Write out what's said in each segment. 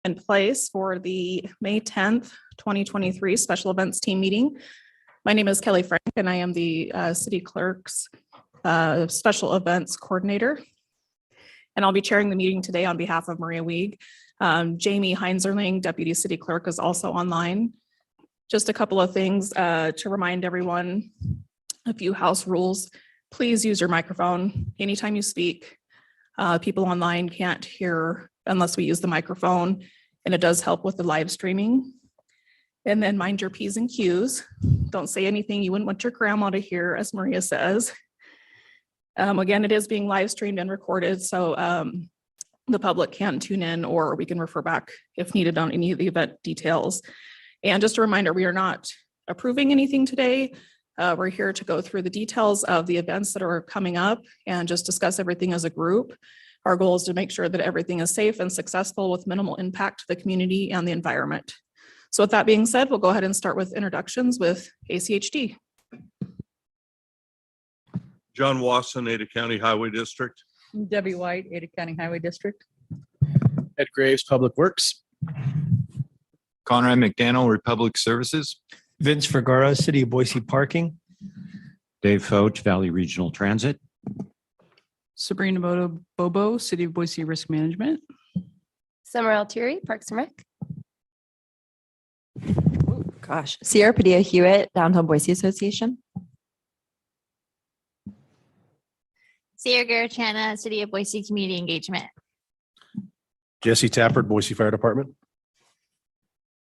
in place for the May 10th, 2023 special events team meeting. My name is Kelly Frank, and I am the city clerk's special events coordinator. And I'll be chairing the meeting today on behalf of Maria Wieg. Jamie Heinzerling, Deputy City Clerk, is also online. Just a couple of things to remind everyone, a few house rules. Please use your microphone anytime you speak. People online can't hear unless we use the microphone, and it does help with the live streaming. And then mind your P's and Q's. Don't say anything you wouldn't want your grandma to hear, as Maria says. Again, it is being live streamed and recorded, so the public can tune in, or we can refer back if needed on any of the event details. And just a reminder, we are not approving anything today. We're here to go through the details of the events that are coming up and just discuss everything as a group. Our goal is to make sure that everything is safe and successful with minimal impact to the community and the environment. So with that being said, we'll go ahead and start with introductions with ACHD. John Wasson, Ada County Highway District. Debbie White, Ada County Highway District. Ed Graves, Public Works. Conrad McDaniel, Republic Services. Vince Vergara, City of Boise Parking. Dave Foch, Valley Regional Transit. Sabrina Bobo, City of Boise Risk Management. Summer Altieri, Parks and Rec. Oh, gosh. Sierra Padilla Hewitt, Downtown Boise Association. Sierra Garachana, City of Boise Community Engagement. Jesse Tappert, Boise Fire Department.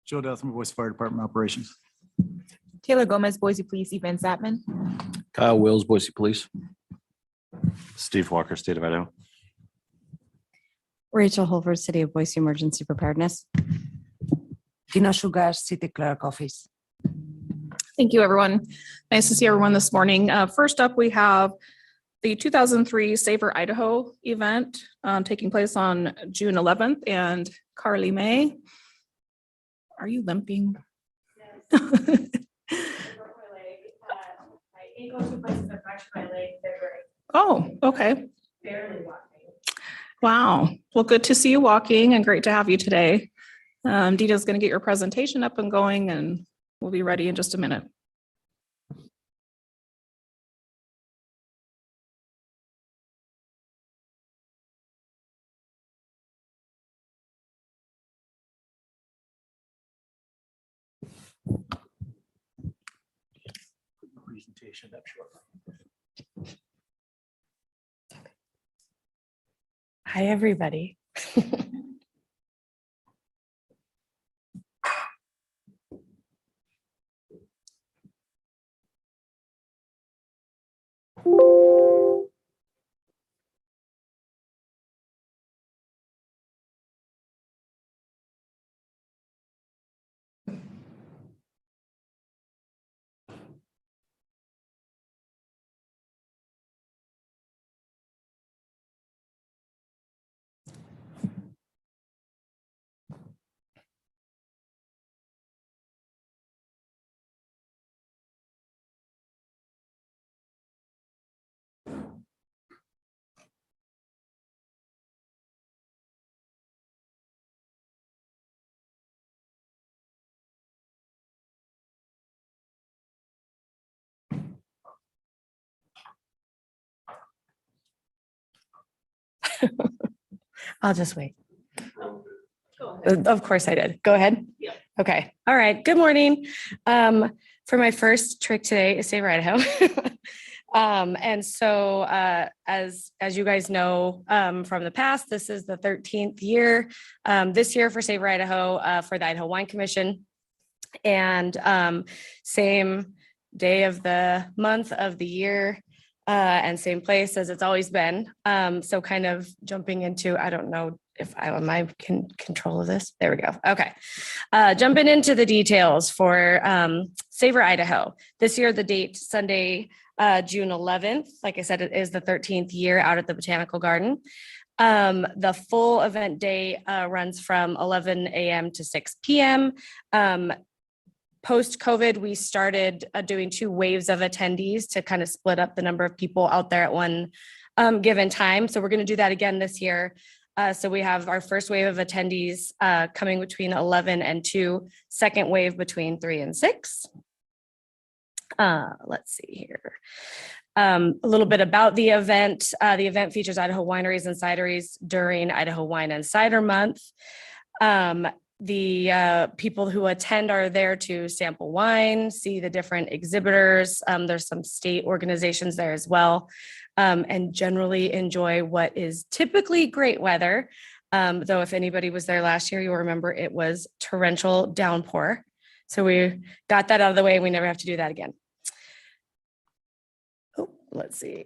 Joe Dethman, Boise Fire Department Operations. Taylor Gomez, Boise Police Events Admin. Kyle Wills, Boise Police. Steve Walker, State of Idaho. Rachel Holford, City of Boise Emergency Preparedness. Tina Sugar, City Clerk Office. Thank you, everyone. Nice to see everyone this morning. First up, we have the 2003 Savor Idaho event taking place on June 11th, and Carly May. Are you limping? Yes. Oh, okay. Wow. Well, good to see you walking and great to have you today. Dita's going to get your presentation up and going, and we'll be ready in just a minute. Presentation up short. Hi, everybody. I'll just wait. Of course I did. Go ahead. Yeah. Okay. All right. Good morning. For my first trick today is Savor Idaho. And so as you guys know from the past, this is the 13th year this year for Savor Idaho for the Idaho Wine Commission. And same day of the month of the year and same place as it's always been. So kind of jumping into, I don't know if am I in control of this? There we go. Okay. Jumping into the details for Savor Idaho. This year, the date, Sunday, June 11th. Like I said, it is the 13th year out at the Botanical Garden. The full event day runs from 11 a.m. to 6 p.m. Post-COVID, we started doing 2 waves of attendees to kind of split up the number of people out there at one given time. So we're going to do that again this year. So we have our first wave of attendees coming between 11 and 2, second wave between 3 and 6. Let's see here. A little bit about the event. The event features Idaho wineries and cideries during Idaho Wine and Cider Month. The people who attend are there to sample wine, see the different exhibitors. There's some state organizations there as well, and generally enjoy what is typically great weather. Though if anybody was there last year, you'll remember it was torrential downpour. So we got that out of the way. We never have to do that again. Oh, let's see.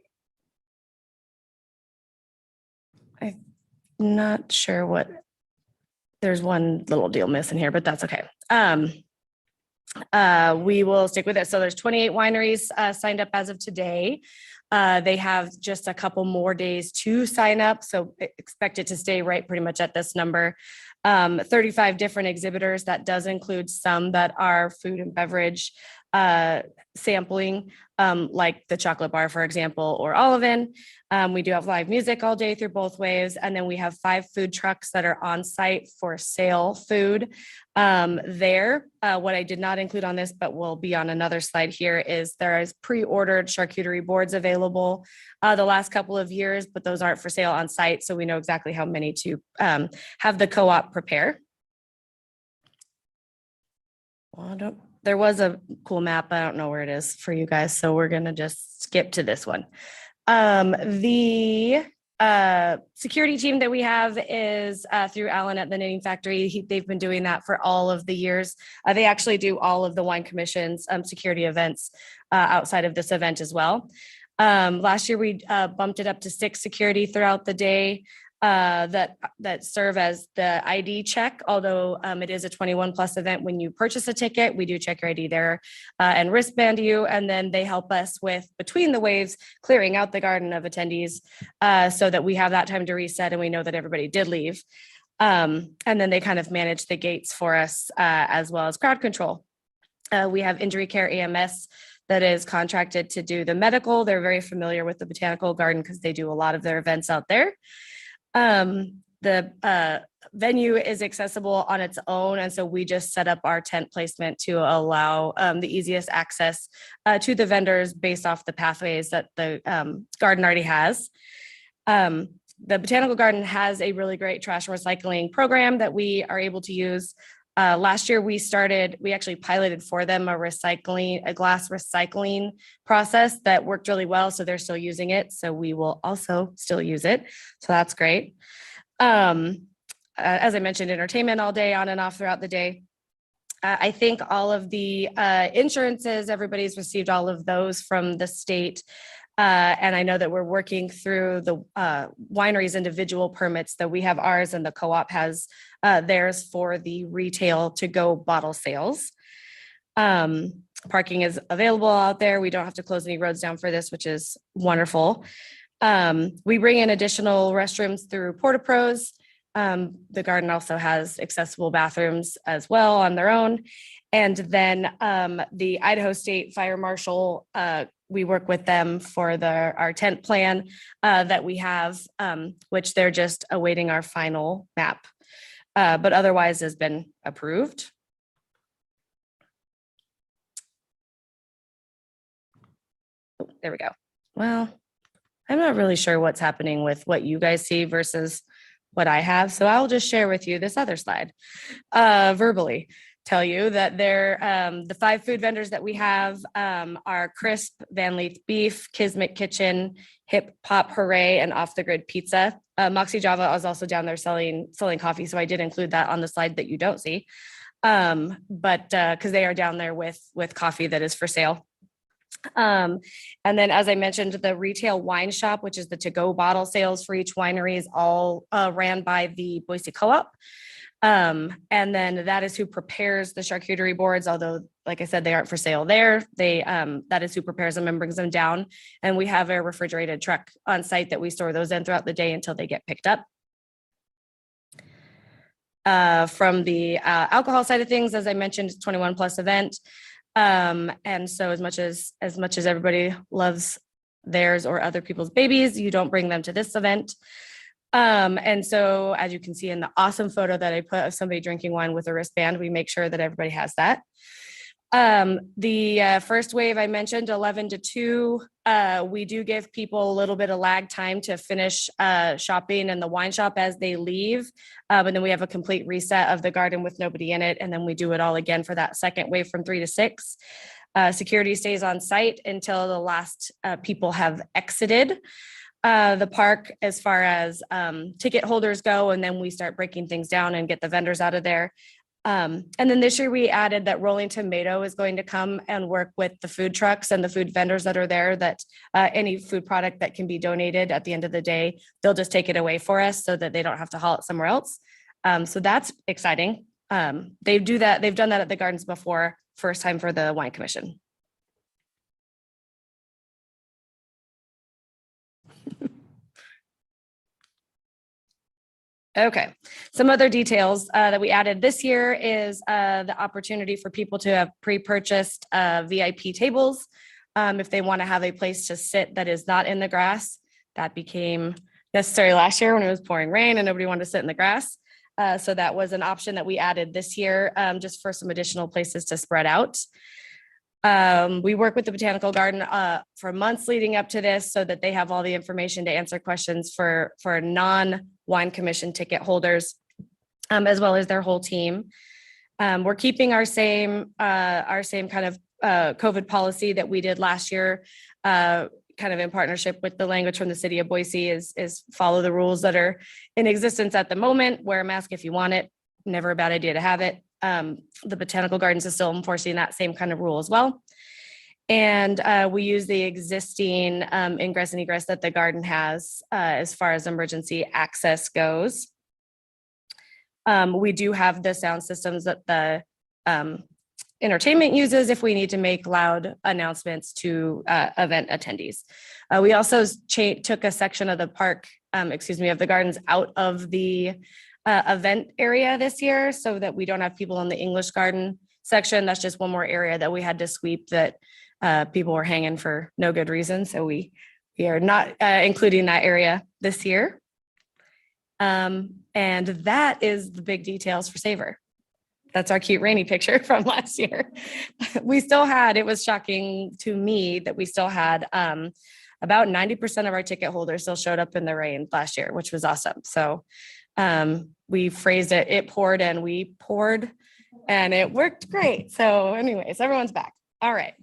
I'm not sure what. There's one little deal missing here, but that's okay. We will stick with it. So there's 28 wineries signed up as of today. They have just a couple more days to sign up, so expect it to stay right pretty much at this number. 35 different exhibitors. That does include some that are food and beverage sampling, like the chocolate bar, for example, or Olivan. We do have live music all day through both waves. And then we have 5 food trucks that are on site for sale food there. What I did not include on this, but will be on another slide here, is there is pre-ordered charcuterie boards available the last couple of years, but those aren't for sale on site. So we know exactly how many to have the co-op prepare. Well, there was a cool map. I don't know where it is for you guys. So we're going to just skip to this one. The security team that we have is through Alan at the Knitting Factory. They've been doing that for all of the years. They actually do all of the wine commission's security events outside of this event as well. Last year, we bumped it up to 6 security throughout the day. That serve as the ID check, although it is a 21+ event. When you purchase a ticket, we do check your ID there and wristband you, and then they help us with, between the waves, clearing out the garden of attendees so that we have that time to reset and we know that everybody did leave. And then they kind of manage the gates for us as well as crowd control. We have Injury Care EMS that is contracted to do the medical. They're very familiar with the Botanical Garden because they do a lot of their events out there. The venue is accessible on its own, and so we just set up our tent placement to allow the easiest access to the vendors based off the pathways that the garden already has. The Botanical Garden has a really great trash and recycling program that we are able to use. Last year we actually piloted for them a glass recycling process that worked really well. So they're still using it. So we will also still use it. So that's great. As I mentioned, entertainment all day, on and off throughout the day. I think all of the insurances, everybody's received all of those from the state. And I know that we're working through the wineries' individual permits, that we have ours and the co-op has theirs for the retail to-go bottle sales. Parking is available out there. We don't have to close any roads down for this, which is wonderful. We bring in additional restrooms through Porta Pros. The garden also has accessible bathrooms as well on their own. And then the Idaho State Fire Marshal, we work with them for our tent plan that we have, which they're just awaiting our final map, but otherwise has been approved. Oh, there we go. Well, I'm not really sure what's happening with what you guys see versus what I have. So I'll just share with you this other slide verbally. Tell you that the 5 food vendors that we have are Crisp, Van Leith Beef, Kismet Kitchen, Hip Hop Hooray, and Off the Grid Pizza. Moxie Java is also down there selling coffee, so I did include that on the slide that you don't see, but because they are down there with coffee that is for sale. And then, as I mentioned, the retail wine shop, which is the to-go bottle sales for each winery, is all ran by the Boise Co-op. And then that is who prepares the charcuterie boards, although, like I said, they aren't for sale there. That is who prepares them and brings them down. And we have a refrigerated truck on site that we store those in throughout the day until they get picked up. From the alcohol side of things, as I mentioned, it's 21+ event. And so as much as everybody loves theirs or other people's babies, you don't bring them to this event. And so as you can see in the awesome photo that I put of somebody drinking wine with a wristband, we make sure that everybody has that. The first wave I mentioned, 11 to 2, we do give people a little bit of lag time to finish shopping in the wine shop as they leave. And then we have a complete reset of the garden with nobody in it. And then we do it all again for that second wave from 3 to 6. Security stays on site until the last people have exited the park as far as ticket holders go. And then we start breaking things down and get the vendors out of there. And then this year we added that Rolling Tomato is going to come and work with the food trucks and the food vendors that are there, that any food product that can be donated at the end of the day, they'll just take it away for us so that they don't have to haul it somewhere else. So that's exciting. They've done that at the gardens before, first time for the Wine Commission. Okay, some other details that we added this year is the opportunity for people to have pre-purchased VIP tables if they want to have a place to sit that is not in the grass. That became necessary last year when it was pouring rain and nobody wanted to sit in the grass. So that was an option that we added this year just for some additional places to spread out. We work with the Botanical Garden for months leading up to this so that they have all the information to answer questions for non-Wine Commission ticket holders, as well as their whole team. We're keeping our same kind of COVID policy that we did last year, kind of in partnership with the language from the city of Boise is follow the rules that are in existence at the moment. Wear a mask if you want it. Never a bad idea to have it. The Botanical Gardens is still enforcing that same kind of rule as well. And we use the existing ingress and egress that the garden has as far as emergency access goes. We do have the sound systems that the entertainment uses if we need to make loud announcements to event attendees. We also took a section of the park, of the gardens out of the event area this year so that we don't have people in the English garden section. That's just one more area that we had to sweep that people were hanging for no good reason. So we are not including that area this year. And that is the big details for Savor. That's our cute rainy picture from last year. We still had, it was shocking to me that we still had about 90% of our ticket holders still showed up in the rain last year, which was awesome. So we phrased it poured and we poured and it worked great. So anyways, everyone's back. All right.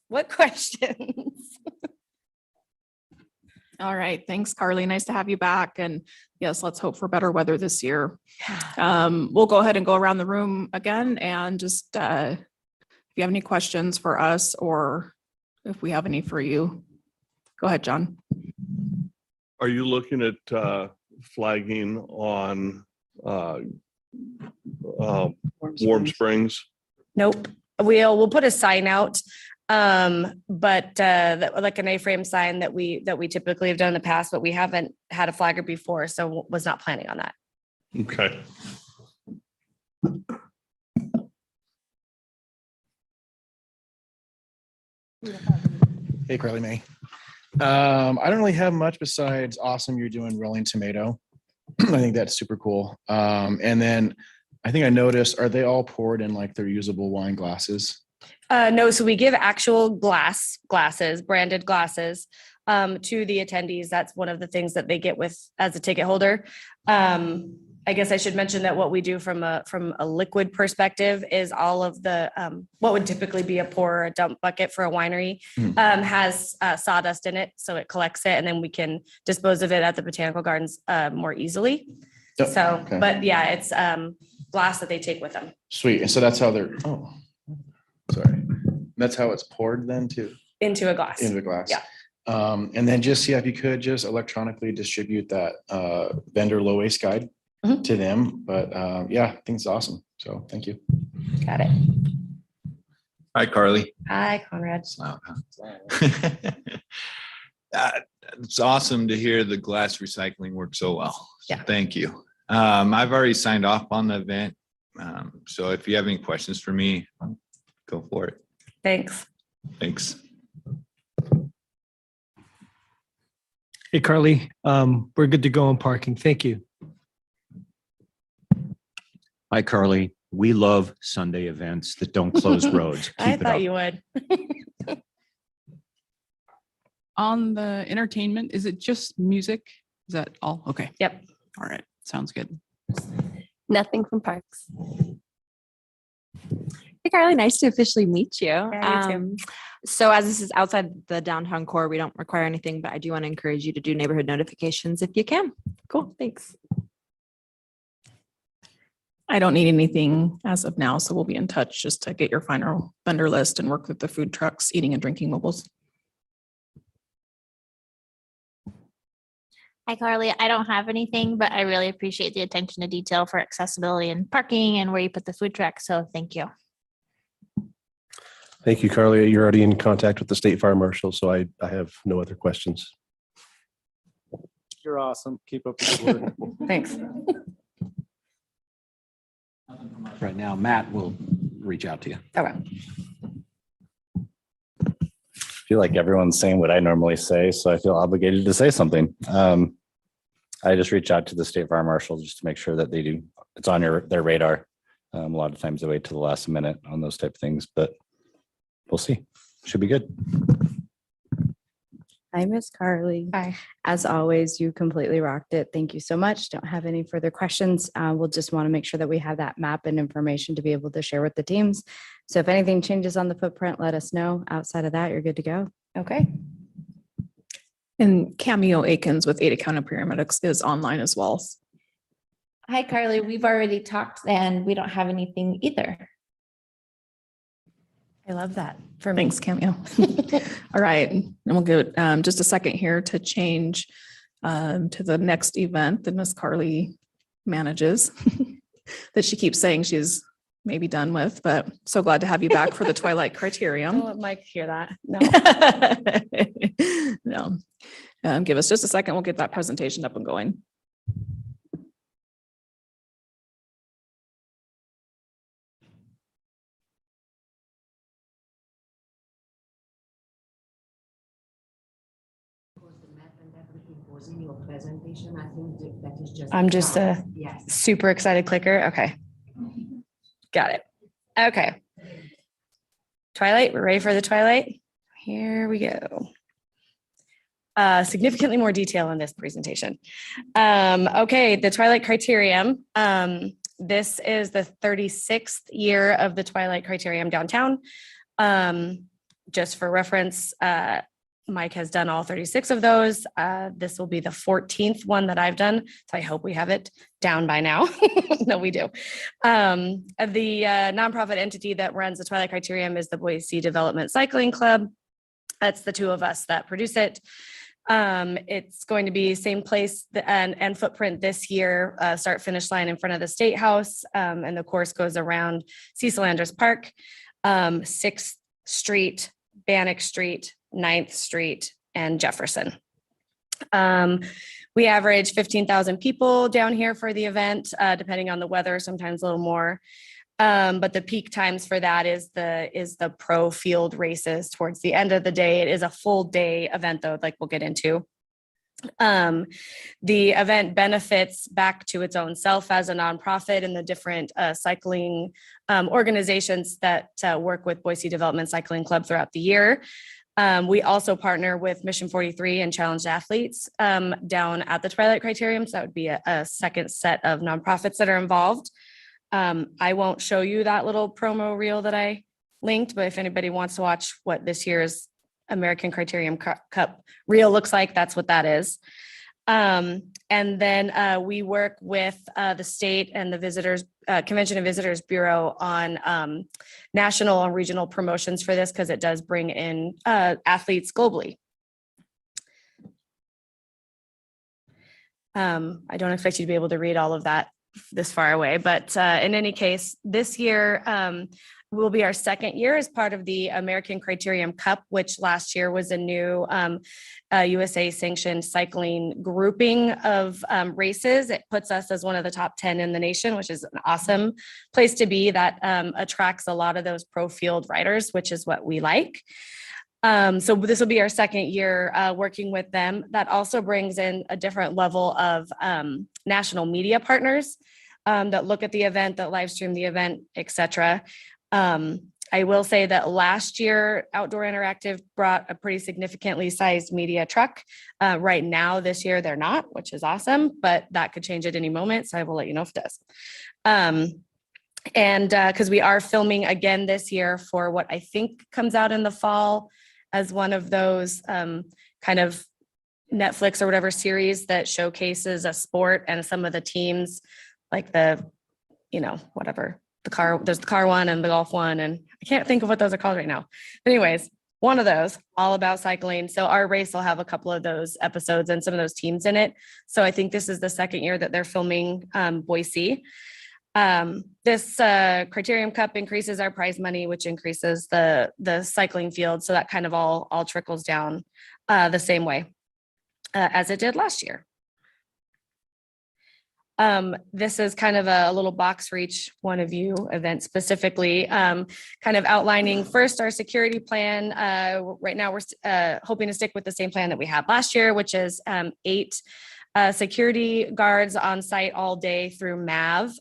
What questions? All right, thanks, Carly. Nice to have you back. And yes, let's hope for better weather this year. We'll go ahead and go around the room again and just if you have any questions for us or if we have any for you, go ahead, John. Are you looking at flagging on Warm Springs? Nope. We'll put a sign out. But like an A-frame sign that we typically have done in the past, but we haven't had a flagger before, so was not planning on that. Okay. Hey, Carly May. I don't really have much besides awesome you're doing Rolling Tomato. I think that's super cool. And then I think I noticed, are they all poured in like their usable wine glasses? No, so we give actual glasses, branded glasses to the attendees. That's one of the things that they get with as a ticket holder. I guess I should mention that what we do from a liquid perspective is all of the what would typically be a pour or a dump bucket for a winery has sawdust in it, so it collects it, and then we can dispose of it at the Botanical Gardens more easily. Yep. So, Okay. but yeah, it's glass that they take with them Sweet. And so that's how they're, oh, sorry. That's how it's poured then too, into a glass. into the glass. Yeah. And then just, yeah, if you could just electronically distribute that vendor low waste guide to them. But yeah, I think it's awesome. So thank you. Got it. Hi, Carly. Hi, Conrad. It's loud, huh? It's awesome to hear the glass recycling works so well. So Yeah. thank you. I've already signed off on the event. So if you have any questions for me, go for it. Thanks. Thanks. Hey, Carly, we're good to go on parking. Thank you. Hi, Carly. We love Sunday events that don't close roads. I Keep it thought up. you would. On the entertainment, is it just music? Is that all? Okay. Yep. All right. Sounds good. Nothing from Parks. Hey, Carly, nice to officially meet you. Yeah, you too. So as this is outside the downtown core, we don't require anything, but I do want to encourage you to do neighborhood notifications if you can. Cool, thanks. I don't need anything as of now, so we'll be in touch just to get your final vendor list and work with the food trucks, eating and drinking mobiles. Hi, Carly. I don't have anything, but I really appreciate the attention to detail for accessibility and parking and where you put the food truck. So thank you. Thank you, Carly. You're already in contact with the state fire marshal, so I have no other questions. You're awesome. Keep up the good work. Thanks. Right now, Matt will reach out to you. Okay. I feel like everyone's saying what I normally say, so I feel obligated to say something. I just reach out to the state fire marshal just to make sure that it's on their radar. A lot of times they wait to the last minute on those type of things, but we'll see. Should be good. Hi, Miss Carly. Hi. As always, you completely rocked it. Thank you so much. Don't have any further questions. We'll just want to make sure that we have that map and information to be able to share with the teams. So if anything changes on the footprint, let us know. Outside of that, you're good to go. Okay. And Cameo Akins with Ada County Paramedics is online as well. Hi, Carly. We've already talked and we don't have anything either. I love that. For me. Thanks, Cameo. All right, and we'll give it just a second here to change to the next event that Miss Carly manages that she keeps saying she's maybe done with, but so glad to have you back for the Twilight Criterium. Don't let Mike hear that. No. No. Give us just a second. We'll get that presentation up and going. I'm just a super excited clicker. Okay. Got it. Okay. Twilight, we're ready for the Twilight. Here we go. Significantly more detail in this presentation. Okay, the Twilight Criterium. This is the 36th year of the Twilight Criterium downtown. Just for reference, Mike has done all 36 of those. This will be the 14th one that I've done. So I hope we have it down by now. No, we do. The nonprofit entity that runs the Twilight Criterium is the Boise Development Cycling Club. That's the two of us that produce it. It's going to be same place and footprint this year, start finish line in front of the State House. And the course goes around Cecil Andrus Park, 6th Street, Bannock Street, 9th Street, and Jefferson. We average 15,000 people down here for the event, depending on the weather, sometimes a little more. But the peak times for that is the pro field races towards the end of the day. It is a full day event though, like we'll get into. The event benefits back to its own self as a nonprofit and the different cycling organizations that work with Boise Development Cycling Club throughout the year. We also partner with Mission 43 and Challenged Athletes down at the Twilight Criterium. So that would be a second set of nonprofits that are involved. I won't show you that little promo reel that I linked, but if anybody wants to watch what this year's American Criterium Cup reel looks like, that's what that is. And then we work with the state and the visitors, Convention and Visitors Bureau on national and regional promotions for this because it does bring in athletes globally. I don't expect you to be able to read all of that this far away, but in any case, this year will be our second year as part of the American Criterium Cup, which last year was a new USA sanctioned cycling grouping of races. It puts us as one of the top 10 in the nation, which is an awesome place to be that attracts a lot of those pro field riders, which is what we like. So this will be our second year working with them. That also brings in a different level of national media partners that look at the event, that live stream the event, et cetera. I will say that last year, Outdoor Interactive brought a pretty significantly sized media truck. Right now, this year, they're not, which is awesome, but that could change at any moment. So I will let you know if it does. And because we are filming again this year for what I think comes out in the fall as one of those kind of Netflix or whatever series that showcases a sport and some of the teams, like the, you know, whatever, there's the car one and the golf one, and I can't think of what those are called right now. But anyways, one of those, all about cycling. So our race will have a couple of those episodes and some of those teams in it. So I think this is the second year that they're filming Boise. This Criterium Cup increases our prize money, which increases the cycling field. So that kind of all trickles down the same way as it did last year. This is kind of a little box for each one of you event specifically, kind of outlining first our security plan. Right now we're hoping to stick with the same plan that we had last year, which is 8 security guards on site all day through MAV,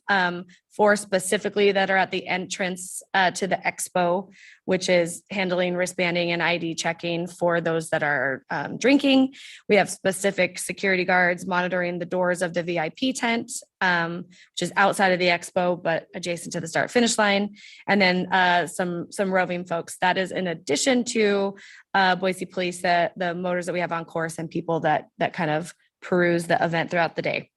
4 specifically that are at the entrance to the expo, which is handling wristbanding and ID checking for those that are drinking. We have specific security guards monitoring the doors of the VIP tent, which is outside of the expo, but adjacent to the start finish line. And then some roving folks. That is in addition to Boise Police, the motors that we have on course and people that kind of peruse the event throughout the day.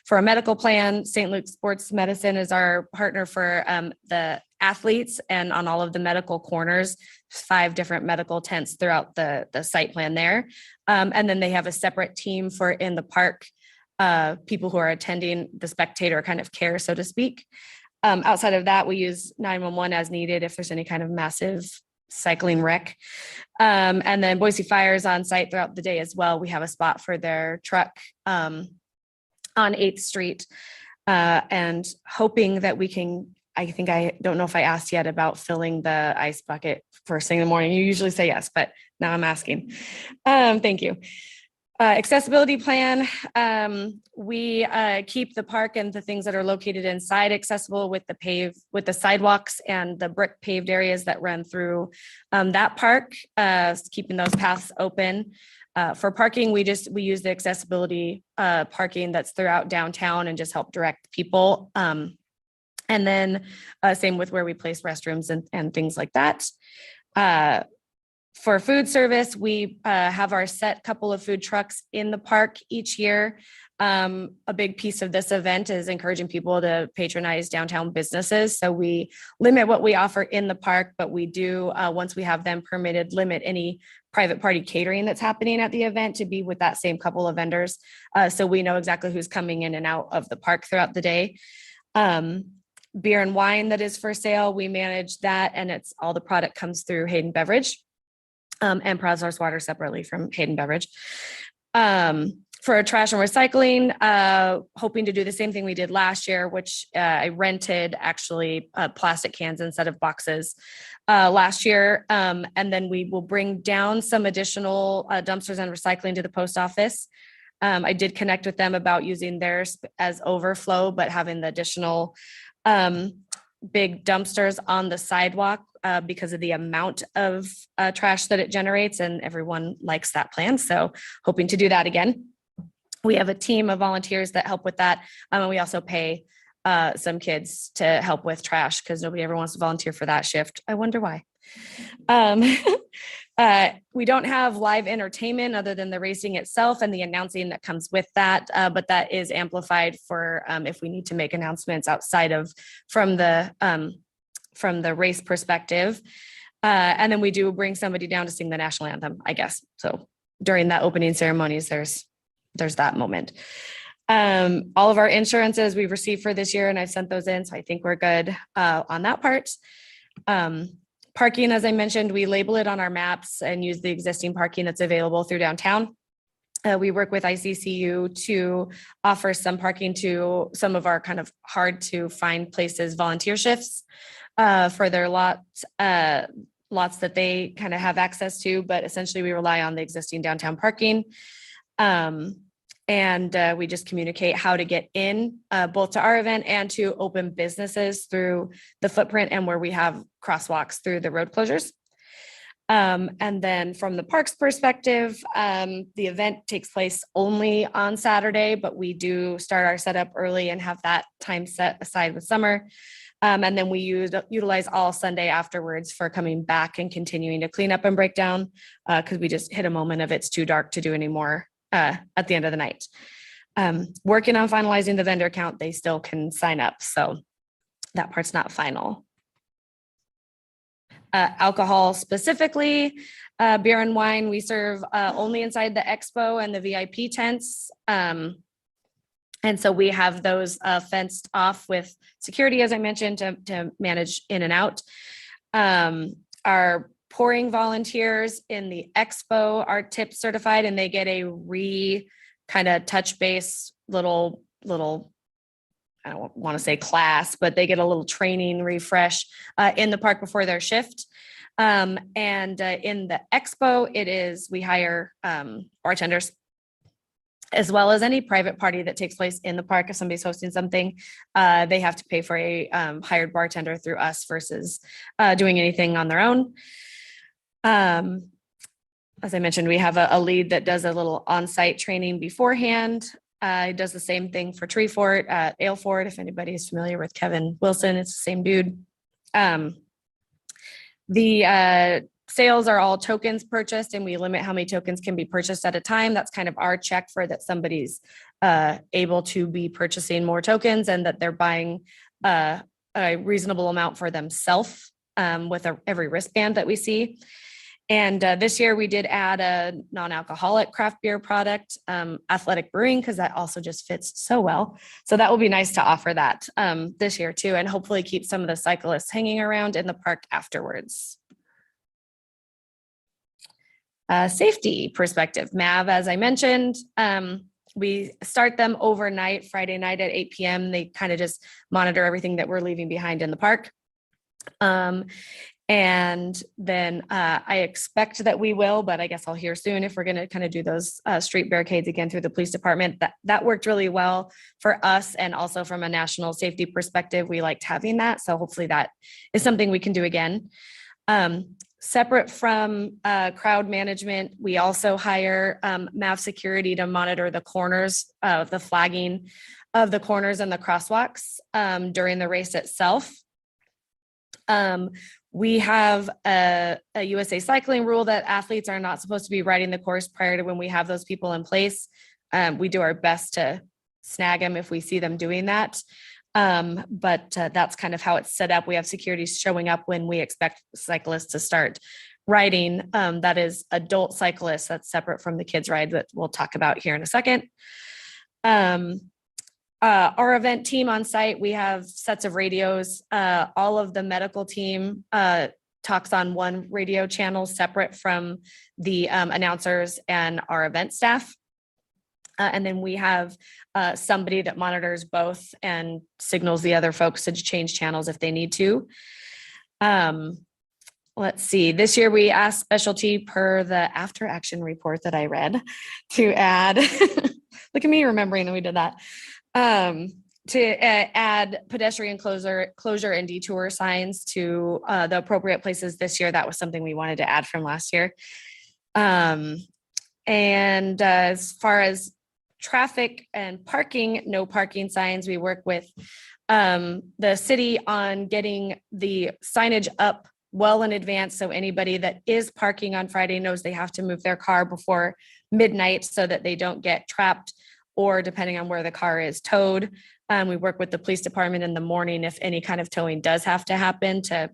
For a medical plan, St. Luke's Sports Medicine is our partner for the athletes, and on all of the medical corners, 5 different medical tents throughout the site plan there. And then they have a separate team for in the park, people who are attending the spectator kind of care, so to speak. Outside of that, we use 911 as needed if there's any kind of massive cycling wreck. And then Boise Fire is on site throughout the day as well. We have a spot for their truck on 8th Street, and hoping that we can, I don't know if I asked yet about filling the ice bucket first thing in the morning. You usually say yes, but now I'm asking. Thank you. Accessibility plan. We keep the park and the things that are located inside accessible with the sidewalks and the brick paved areas that run through that park, keeping those paths open. For parking, we use the accessibility parking that's throughout downtown and just help direct people. And then same with where we place restrooms and things like that. For food service, we have our set couple of food trucks in the park each year. A big piece of this event is encouraging people to patronize downtown businesses. So we limit what we offer in the park, but we do, once we have them permitted, limit any private party catering that's happening at the event to be with that same couple of vendors. So we know exactly who's coming in and out of the park throughout the day. Beer and wine that is for sale, we manage that, and it's all the product comes through Hayden Beverage. And Proud Source Water separately from Hayden Beverage. For trash and recycling, hoping to do the same thing we did last year, which I rented actually plastic cans instead of boxes last year. And then we will bring down some additional dumpsters and recycling to the post office. I did connect with them about using theirs as overflow, but having the additional big dumpsters on the sidewalk because of the amount of trash that it generates, and everyone likes that plan. So hoping to do that again. We have a team of volunteers that help with that. And we also pay some kids to help with trash because nobody ever wants to volunteer for that shift. I wonder why. We don't have live entertainment other than the racing itself and the announcing that comes with that, but that is amplified for if we need to make announcements outside of from the race perspective. And then we do bring somebody down to sing the national anthem, I guess. So during that opening ceremonies, there's that moment. All of our insurances we've received for this year, and I've sent those in, so I think we're good on that part. Parking, as I mentioned, we label it on our maps and use the existing parking that's available through downtown. We work with ICCU to offer some parking to some of our kind of hard to find places, volunteer shifts for their lot lots that they kind of have access to, but essentially we rely on the existing downtown parking. And we just communicate how to get in both to our event and to open businesses through the footprint and where we have crosswalks through the road closures. And then from the parks perspective, the event takes place only on Saturday, but we do start our setup early and have that time set aside with summer. And then we utilize all Sunday afterwards for coming back and continuing to clean up and break down because we just hit a moment of it's too dark to do anymore at the end of the night. Working on finalizing the vendor count, they still can sign up. So that part's not final. Alcohol specifically, beer and wine, we serve only inside the expo and the VIP tents. And so we have those fenced off with security, as I mentioned, to manage in and out. Our pouring volunteers in the expo are tip certified and they get a kind of touch base little, I don't want to say class, but they get a little training refresh in the park before their shift. And in the expo, we hire bartenders as well as any private party that takes place in the park. If somebody's hosting something, they have to pay for a hired bartender through us versus doing anything on their own. As I mentioned, we have a lead that does a little on-site training beforehand. He does the same thing for Tree Fort, Ailfort. If anybody is familiar with Kevin Wilson, it's the same dude. The sales are all tokens purchased and we limit how many tokens can be purchased at a time. That's kind of our check for that somebody's able to be purchasing more tokens and that they're buying a reasonable amount for themselves with every wristband that we see. And this year we did add a non-alcoholic craft beer product, Athletic Brewing, because that also just fits so well. So that will be nice to offer that this year too, and hopefully keep some of the cyclists hanging around in the park afterwards. Safety perspective, MAV, as I mentioned, we start them overnight, Friday night at 8 p.m. They kind of just monitor everything that we're leaving behind in the park. And then I expect that we will, but I guess I'll hear soon if we're going to kind of do those street barricades again through the police department. That worked really well for us. And also from a national safety perspective, we liked having that. So hopefully that is something we can do again. Separate from crowd management, we also hire MAV security to monitor the corners of the flagging of the corners and the crosswalks during the race itself. We have a USA Cycling rule that athletes are not supposed to be riding the course prior to when we have those people in place. We do our best to snag them if we see them doing that. But that's kind of how it's set up. We have security showing up when we expect cyclists to start riding. That is adult cyclists. That's separate from the kids ride that we'll talk about here in a second. Our event team on site, we have sets of radios. All of the medical team talks on one radio channel separate from the announcers and our event staff. And then we have somebody that monitors both and signals the other folks to change channels if they need to. Let's see, this year we asked specialty per the after action report that I read to add, look at me remembering that we did that. To add pedestrian closure and detour signs to the appropriate places this year. That was something we wanted to add from last year. And as far as traffic and parking, no parking signs, we work with the city on getting the signage up well in advance. So anybody that is parking on Friday knows they have to move their car before midnight so that they don't get trapped or depending on where the car is towed. We work with the police department in the morning if any kind of towing does have to happen to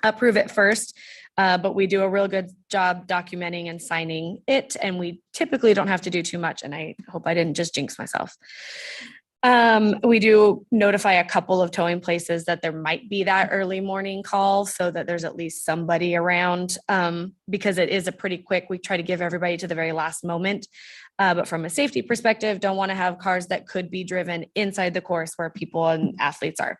approve it first. But we do a real good job documenting and signing it. And we typically don't have to do too much. And I hope I didn't just jinx myself. We do notify a couple of towing places that there might be that early morning call so that there's at least somebody around because it is a pretty quick, we try to give everybody to the very last moment. But from a safety perspective, don't want to have cars that could be driven inside the course where people and athletes are.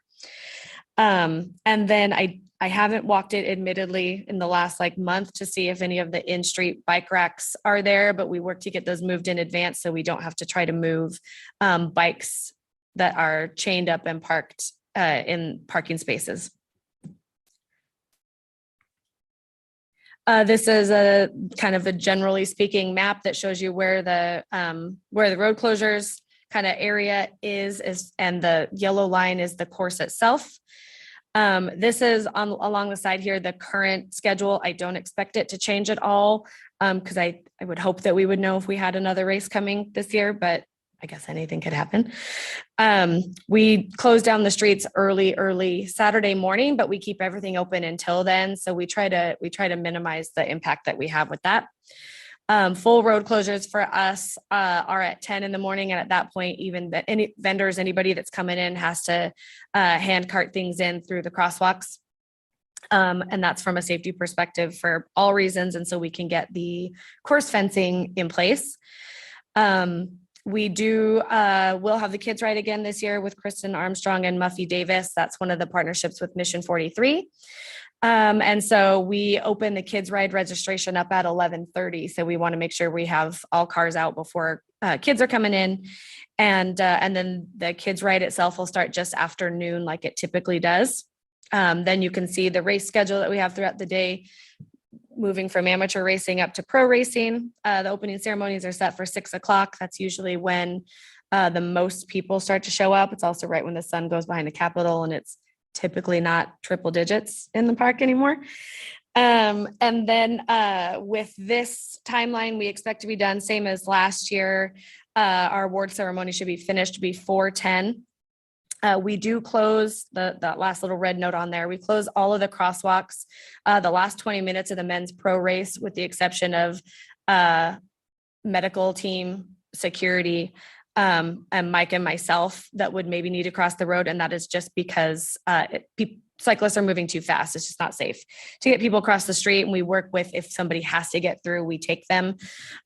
And then I I haven't walked it admittedly in the last like month to see if any of the in-street bike racks are there, but we work to get those moved in advance so we don't have to try to move bikes that are chained up and parked in parking spaces. This is a kind of a generally speaking map that shows you where the road closures kind of area is, and the yellow line is the course itself. This is along the side here, the current schedule. I don't expect it to change at all because I would hope that we would know if we had another race coming this year, but I guess anything could happen. We close down the streets early Saturday morning, but we keep everything open until then. So we try to minimize the impact that we have with that. Full road closures for us are at 10 in the morning. And at that point, even any vendors, anybody that's coming in has to hand cart things in through the crosswalks. And that's from a safety perspective for all reasons. And so we can get the course fencing in place. We'll have the kids ride again this year with Kristen Armstrong and Muffy Davis. That's one of the partnerships with Mission 43. And so we open the kids ride registration up at 11:30. So we want to make sure we have all cars out before kids are coming in. And then the kids ride itself will start just after noon like it typically does. Then you can see the race schedule that we have throughout the day, moving from amateur racing up to pro racing. The opening ceremonies are set for 6 o'clock. That's usually when the most people start to show up. It's also right when the sun goes behind the Capitol, and it's typically not triple digits in the park anymore. And then with this timeline, we expect to be done same as last year. Our award ceremony should be finished before 10. We do close that last little red note on there. We close all of the crosswalks the last 20 minutes of the men's pro race, with the exception of medical team, security, and Mike and myself that would maybe need to cross the road. And that is just because cyclists are moving too fast. It's just not safe to get people across the street. And we work with, if somebody has to get through, we take them,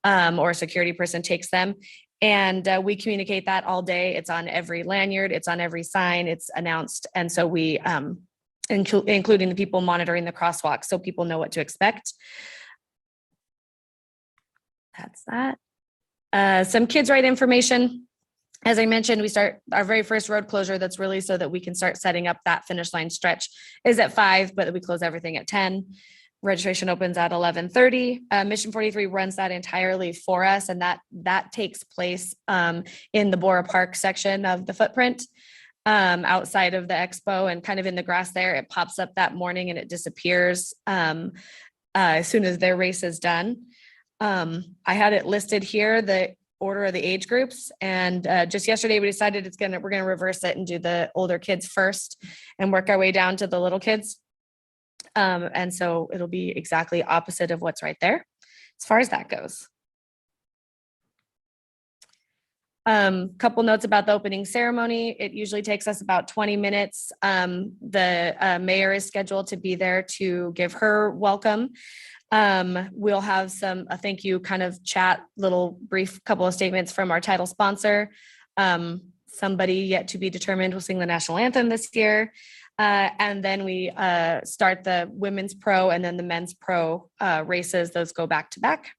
or a security person takes them. And we communicate that all day. It's on every lanyard, it's on every sign, it's announced. And so we, including the people monitoring the crosswalk, so people know what to expect. That's that. Some kids ride information. As I mentioned, we start our very first road closure that's really so that we can start setting up that finish line stretch is at 5, but we close everything at 10. Registration opens at 11:30. Mission 43 runs that entirely for us, and that takes place in the Bora Park section of the footprint, outside of the expo and kind of in the grass there. It pops up that morning and it disappears as soon as their race is done. I had it listed here, the order of the age groups, and just yesterday we decided we're gonna reverse it and do the older kids first and work our way down to the little kids. And so it'll be exactly opposite of what's right there as far as that goes. Couple notes about the opening ceremony. It usually takes us about 20 minutes. The mayor is scheduled to be there to give her welcome. We'll have a thank you kind of chat, little brief couple of statements from our title sponsor. Somebody yet to be determined will sing the national anthem this year. And then we start the women's pro and then the men's pro races. Those go back to back.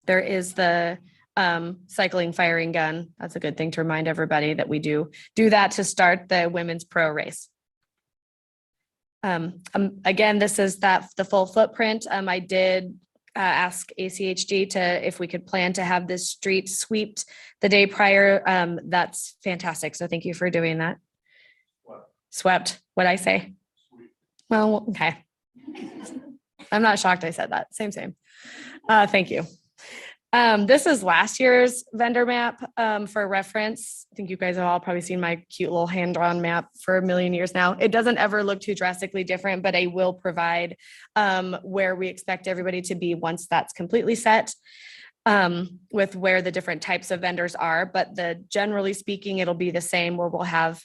There is the cycling firing gun. That's a good thing to remind everybody that we do that to start the women's pro race. Again, this is the full footprint. I did ask ACHD if we could plan to have this street swept the day prior. That's fantastic. So thank you for doing that. Swept. What'd I say? Well, okay. I'm not shocked I said that. Same. Thank you. This is last year's vendor map for reference. I think you guys have all probably seen my cute little hand-drawn map for a million years now. It doesn't ever look too drastically different, but I will provide where we expect everybody to be once that's completely set, with where the different types of vendors are. But generally speaking, it'll be the same, where we'll have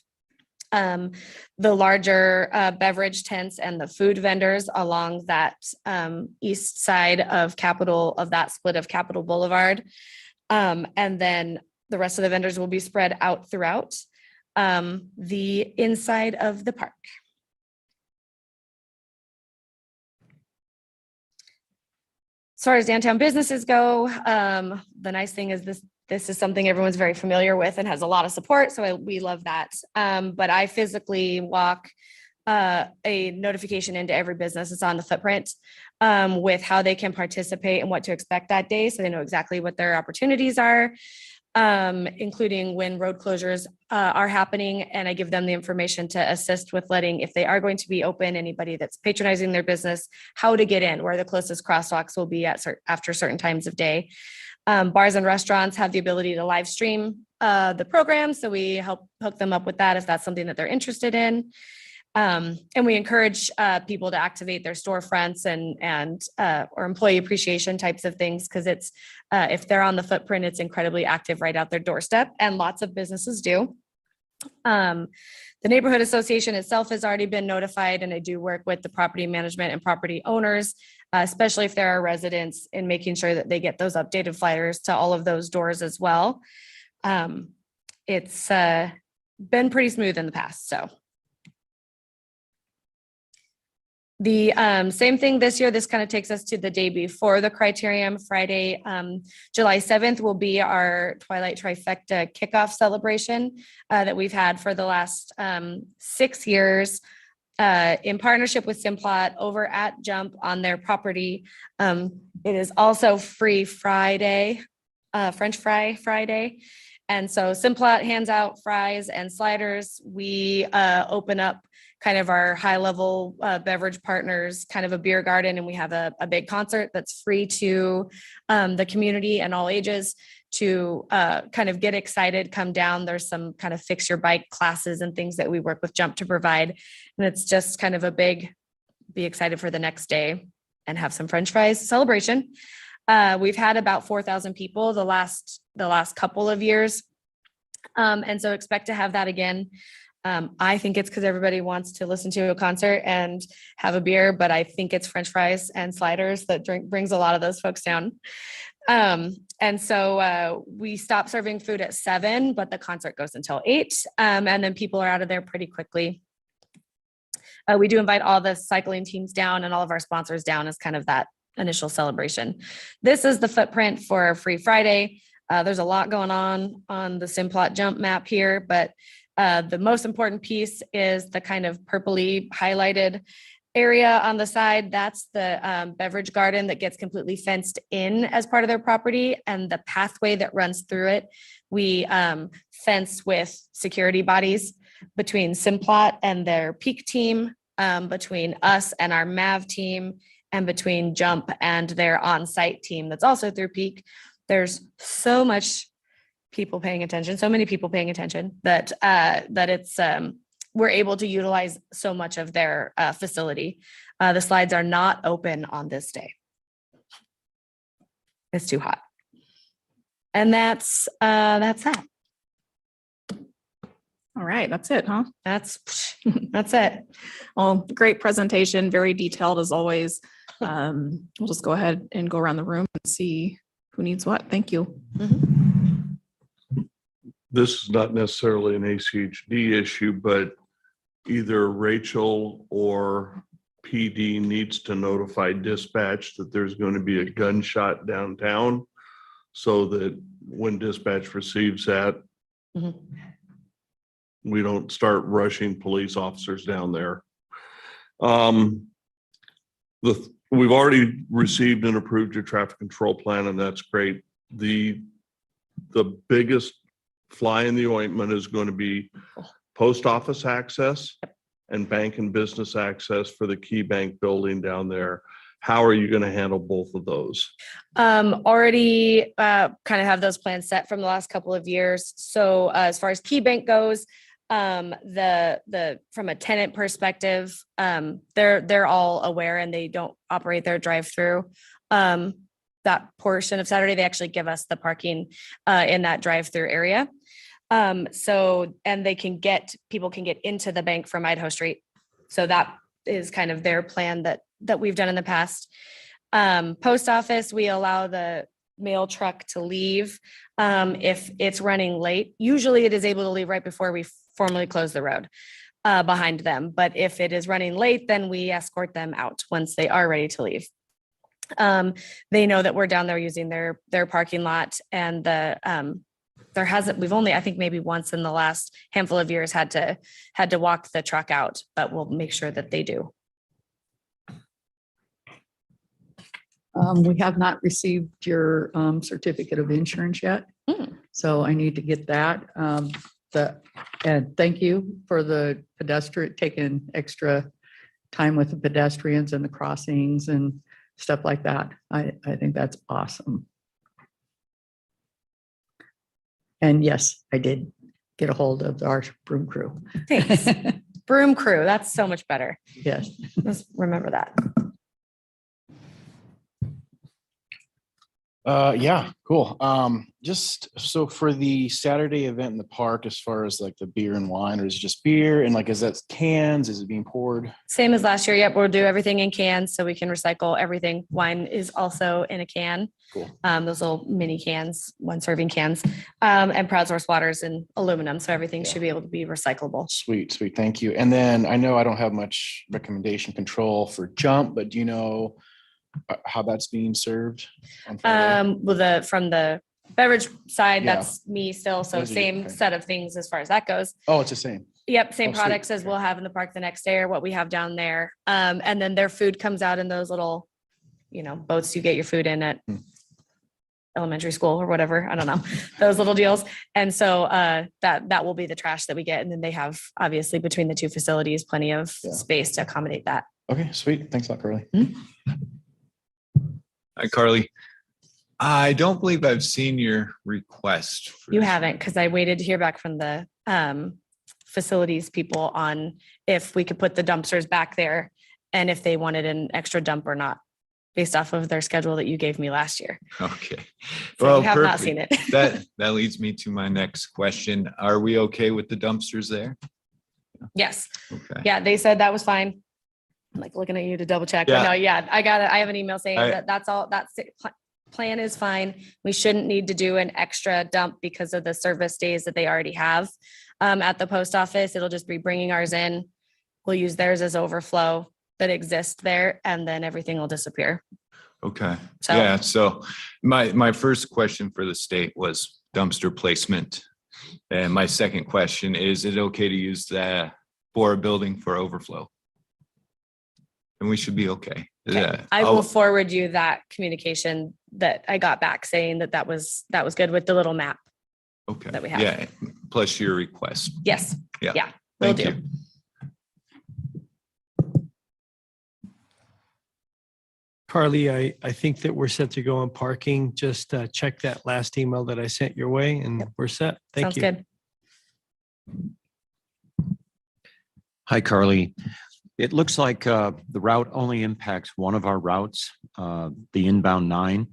the larger beverage tents and the food vendors along that east side of that split of Capitol Boulevard. And then the rest of the vendors will be spread out throughout. the inside of the park. As far as downtown businesses go, the nice thing is this is something everyone's very familiar with and has a lot of support. So we love that. But I physically walk a notification into every business that's on the footprint with how they can participate and what to expect that day. So they know exactly what their opportunities are, including when road closures are happening. And I give them the information to assist with letting, if they are going to be open, anybody that's patronizing their business, how to get in, where the closest crosswalks will be at after certain times of day. Bars and restaurants have the ability to live stream the program. So we help hook them up with that if that's something that they're interested in. And we encourage people to activate their storefronts and or employee appreciation types of things, because it's if they're on the footprint, it's incredibly active right out their doorstep, and lots of businesses do. The neighborhood association itself has already been notified, and I do work with the property management and property owners, especially if there are residents, in making sure that they get those updated flyers to all of those doors as well. It's been pretty smooth in the past, so. The same thing this year. This kind of takes us to the day before the criterium. Friday, July 7th will be our Twilight Trifecta kickoff celebration that we've had for the last 6 years in partnership with Simplot over at Jump on their property. It is also Free Friday, French Fry Friday. And so Simplot hands out fries and sliders. We open up kind of our high level beverage partners, kind of a beer garden, and we have a big concert that's free to the community and all ages to kind of get excited, come down. There's some kind of fix your bike classes and things that we work with Jump to provide. And it's just kind of a big, be excited for the next day and have some French fries celebration. We've had about 4,000 people the last couple of years. And so expect to have that again. I think it's because everybody wants to listen to a concert and have a beer, but I think it's French fries and sliders that brings a lot of those folks down. And so we stop serving food at 7, but the concert goes until 8. And then people are out of there pretty quickly. We do invite all the cycling teams down and all of our sponsors down as kind of that initial celebration. This is the footprint for Free Friday. There's a lot going on the Simplot Jump map here, but the most important piece is the kind of purpley highlighted area on the side. That's the beverage garden that gets completely fenced in as part of their property, and the pathway that runs through it, we fence with security bodies between Simplot and their Peak team, between us and our MAV team, and between Jump and their on-site team that's also through Peak. There's so much people paying attention, so many people paying attention that it's we're able to utilize so much of their facility. The slides are not open on this day. It's too hot. And that's that. All right, that's it, huh? That's it. Well, great presentation, very detailed as always. We'll just go ahead and go around the room and see who needs what. Thank you. This is not necessarily an ACHD issue, but either Rachel or PD needs to notify dispatch that there's going to be a gunshot downtown, so that when dispatch receives that, we don't start rushing police officers down there. We've already received and approved your traffic control plan, and that's great. The biggest fly in the ointment is going to be post office access and bank and business access for the Key Bank building down there. How are you going to handle both of those? Already kind of have those plans set from the last couple of years. So as far as Key Bank goes, the from a tenant perspective, they're all aware, and they don't operate their drive-through. That portion of Saturday, they actually give us the parking in that drive-through area. So, and people can get into the bank from Idaho Street. So that is kind of their plan that we've done in the past. Post office, we allow the mail truck to leave if it's running late. Usually it is able to leave right before we formally close the road behind them. But if it is running late, then we escort them out once they are ready to leave. They know that we're down there using their parking lot, and we've only, I think maybe once in the last handful of years had to walk the truck out, but we'll make sure that they do. We have not received your certificate of insurance yet. So I need to get that. And thank you for the taking extra time with the pedestrians and the crossings and stuff like that. I think that's awesome. And yes, I did get a hold of our broom crew. Thanks. Broom crew, that's so much better. Yes. Let's remember that. Yeah, cool. Just so for the Saturday event in the park, as far as like the beer and wine, or is it just beer? And like, is that cans? Is it being poured? Same as last year. Yep, we'll do everything in cans so we can recycle everything. Wine is also in a can. Cool. Those little mini cans, 1 serving cans, and Proud Source waters in aluminum. So everything should be able to be recyclable. Sweet, sweet. Thank you. And then I know I don't have much recommendation control for jump, but do you know how that's being served on Friday? Well, from the beverage side, Yeah. that's me still. So Those are you, same okay. set of things as far as that goes. Oh, it's the same. Yep, same Oh, sweet. products as we'll have in the park the next day or what we have down there. And then their food comes out in those little, boats you get your food in at elementary school or whatever. I don't know, those little deals. And so that will be the trash that we get. And then they have, obviously, between the two facilities, plenty of space to accommodate that. Okay, sweet. Thanks a lot, Carly. Hi, Carly. I don't believe I've seen your request. You haven't, because I waited to hear back from the facilities people on if we could put the dumpsters back there and if they wanted an extra dump or not, based off of their schedule that you gave me last year. Okay. So you have not seen it. That leads me to my next question. Are we okay with the dumpsters there? Yes. Okay. Yeah, they said that was fine. I'm like looking at you to double check. Yeah. But no, yeah, I got it. I have an email saying I- that's all, plan is fine. We shouldn't need to do an extra dump because of the service days that they already have at the post office. It'll just be bringing ours in. We'll use theirs as overflow that exists there, and then everything will disappear. Okay. So- Yeah. So my first question for the state was dumpster placement. And my second question, is it okay to use the Bora building for overflow? And we should be okay. Yeah. I will forward you that communication that I got back saying that was good with the little map. Okay. that we have. Yeah. Plus your request. Yes. Yeah. Yeah. Will Thank do. you. Carly, I think that we're set to go on parking. Just check that last email that I sent your way and we're set. Thank Sounds you. good. Hi, Carly. It looks like the route only impacts one of our routes, the inbound 9.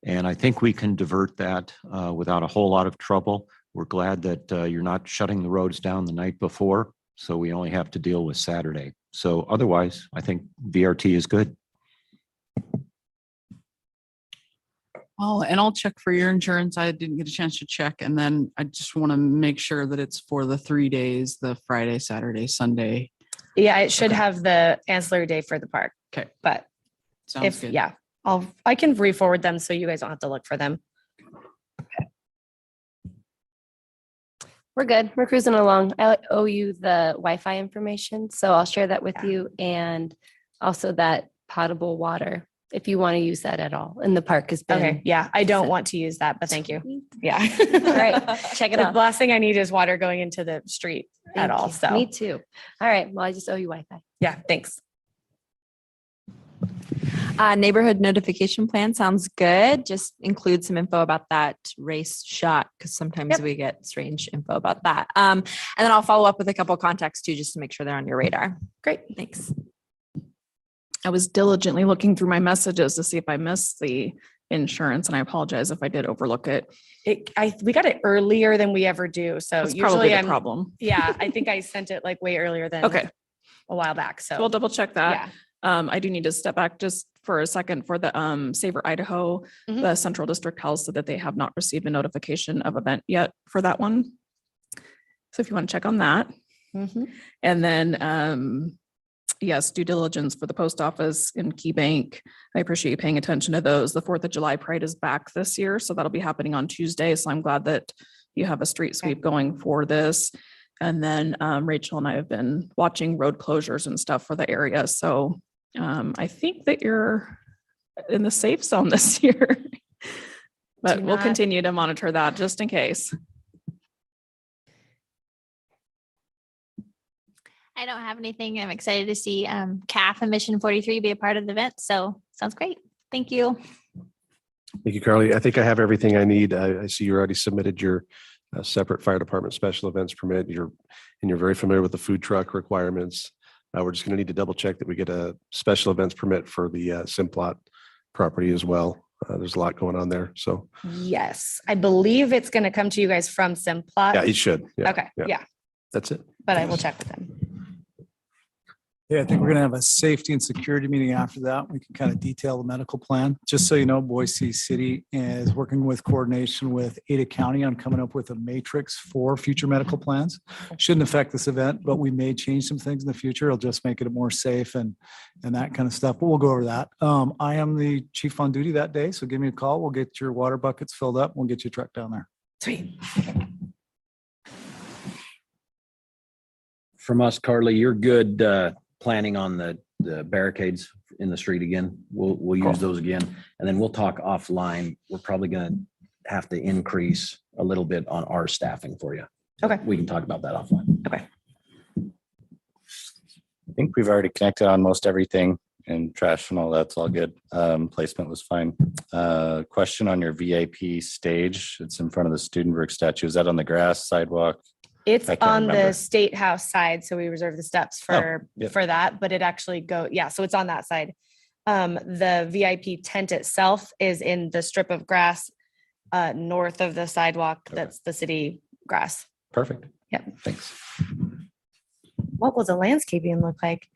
And I think we can divert that without a whole lot of trouble. We're glad that you're not shutting the roads down the night before, so we only have to deal with Saturday. So otherwise, I think VRT is good. Oh, and I'll check for your insurance. I didn't get a chance to check. And then I just want to make sure that it's for the 3 days, the Friday, Saturday, Sunday. Yeah, it should have the ancillary day for the park. Okay. But Sounds good. yeah, I can re-forward them so you guys don't have to look for them. We're good. We're cruising along. I owe you the Wi-Fi information, so I'll share that with you, and also that potable water, if you want to use that at all. And the park has been. Okay, yeah, I don't want to use that, but thank you. Yeah. All right, check it The out. last thing I need is water going into the street at Thank all, you. so. Me too. All right, well, I just owe you Wi-Fi. Yeah, thanks. Neighborhood notification plan sounds good. Just include some info about that race shot, because sometimes we get strange info about that. And then I'll follow up with a couple contacts too, just to make sure they're on your radar. Great. Thanks. I was diligently looking through my messages to see if I missed the insurance, and I apologize if I did overlook it. We got it earlier than we ever do, so That's probably usually the I'm. problem. Yeah, I think I sent it like way earlier than. Okay. A while back, so. We'll double check that. Yeah. I do need to step back just for a second for the Saver Idaho. Mhm. The Central District Health said that they have not received a notification of event yet for that one. So if you want to check on that. And then, yes, due diligence for the post office and Key Bank. I appreciate you paying attention to those. The 4th of July Parade is back this year, so that'll be happening on Tuesday. So I'm glad that you have a street sweep going for this. And then Rachel and I have been watching road closures and stuff for the area. So I think that you're in the safe zone this year. But Do we'll not- continue to monitor that just in case. I don't have anything. I'm excited to see CAF and Mission 43 be a part of the event. So sounds great. Thank you. Thank you, Carly. I think I have everything I need. I see you already submitted your separate fire department special events permit. You're very familiar with the food truck requirements. We're just going to need to double check that we get a special events permit for the Simplot property as well. There's a lot going on there. So Yes, I believe it's going to come to you guys from Simplot. yeah, you should. Yeah, Okay, yeah, That's it. but I will check with them. Yeah, I think we're gonna have a safety and security meeting after that. We can kind of detail the medical plan. Just so you know, Boise City is working with coordination with Ada County on coming up with a matrix for future medical plans. Shouldn't affect this event, but we may change some things in the future. It'll just make it more safe and that kind of stuff. But we'll go over that. I am the chief on duty that day, so give me a call. We'll get your water buckets filled up. We'll get you a truck down there. Sweet. From us, Carly, you're good planning on the barricades in the street again. We'll use those again. And then we'll talk offline. We're probably going to have to increase a little bit on our staffing for you. Okay. We can talk about that offline. Okay. I think we've already connected on most everything, and trash and all that's all good. Placement was fine. Question on your VIP stage. It's in front of the Studenberg statue. Is that on the grass sidewalk? It's I can't on the remember. State House side, so we reserve the steps for yep. for that, but it actually so it's on that side. The VIP tent itself is in the strip of grass north of the sidewalk. That's the city grass. Perfect. Yep. Thanks. What will the landscaping look like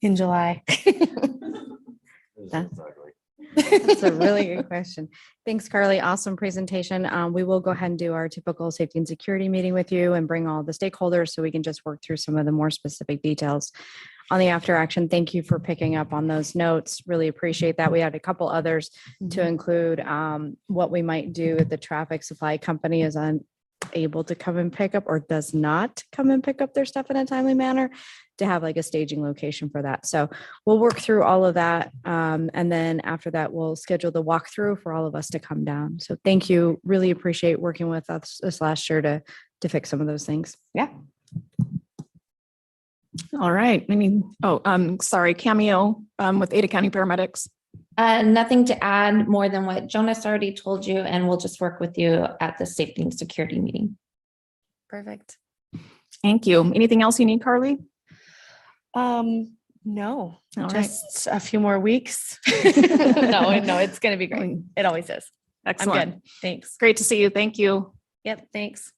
in July? That's a really good question. Thanks, Carly. Awesome presentation. We will go ahead and do our typical safety and security meeting with you and bring all the stakeholders so we can just work through some of the more specific details on the after action. Thank you for picking up on those notes. Really appreciate that. We had a couple others to include what we might do if the traffic supply company is unable to come and pick up or does not come and pick up their stuff in a timely manner, to have like a staging location for that. So we'll work through all of that. And then after that, we'll schedule the walkthrough for all of us to come down. So thank you. Really appreciate working with us this last year to fix some of those things. Yeah. All right. Sorry, Cameo with Ada County Paramedics. Nothing to add more than what Jonas already told you, and we'll just work with you at the safety and security meeting. Perfect. Thank you. Anything else you need, Carly? No, All just a few more weeks. No, it's going to be great. It always is. Excellent. I'm good. Thanks. Great to see you. Thank you. Yep. Thanks.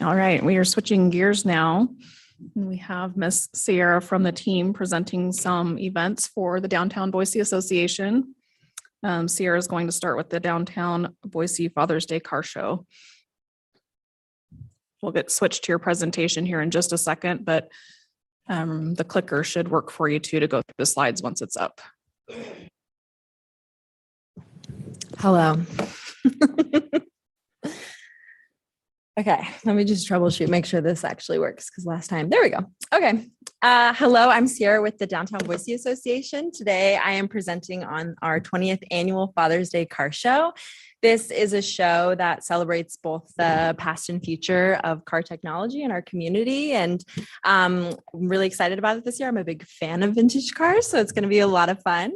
All right, we are switching gears now. We have Miss Sierra from the team presenting some events for the Downtown Boise Association. Sierra is going to start with the Downtown Boise Father's Day Car Show. We'll get switched to your presentation here in just a second, but the clicker should work for you too to go through the slides once it's up. Hello. Okay, let me just troubleshoot, make sure this actually works because last time, there we go. Okay. Hello, I'm Sierra with the Downtown Boise Association. Today I am presenting on our 20th annual Father's Day Car Show. This is a show that celebrates both the past and future of car technology in our community. And I'm really excited about it this year. I'm a big fan of vintage cars, so it's going to be a lot of fun.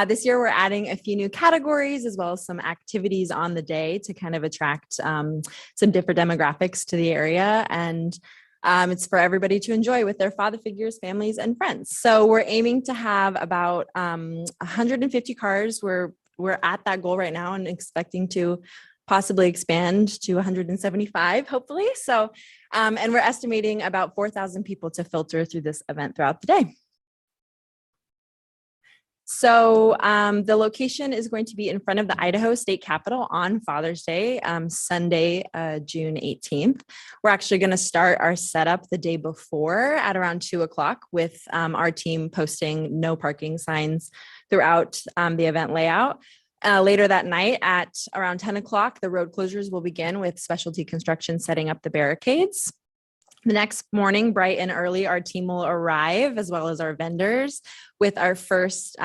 This year, we're adding a few new categories as well as some activities on the day to kind of attract some different demographics to the area. And it's for everybody to enjoy with their father figures, families, and friends. So we're aiming to have about 150 cars. We're at that goal right now and expecting to possibly expand to 175, hopefully. So, and we're estimating about 4,000 people to filter through this event throughout the day. So the location is going to be in front of the Idaho State Capitol on Father's Day, Sunday, June 18th. We're actually going to start our setup the day before at around 2:00 with our team posting no parking signs throughout the event layout. Later that night at around 10:00, the road closures will begin with Specialty Construction setting up the barricades. The next morning, bright and early, our team will arrive as well as our vendors with our first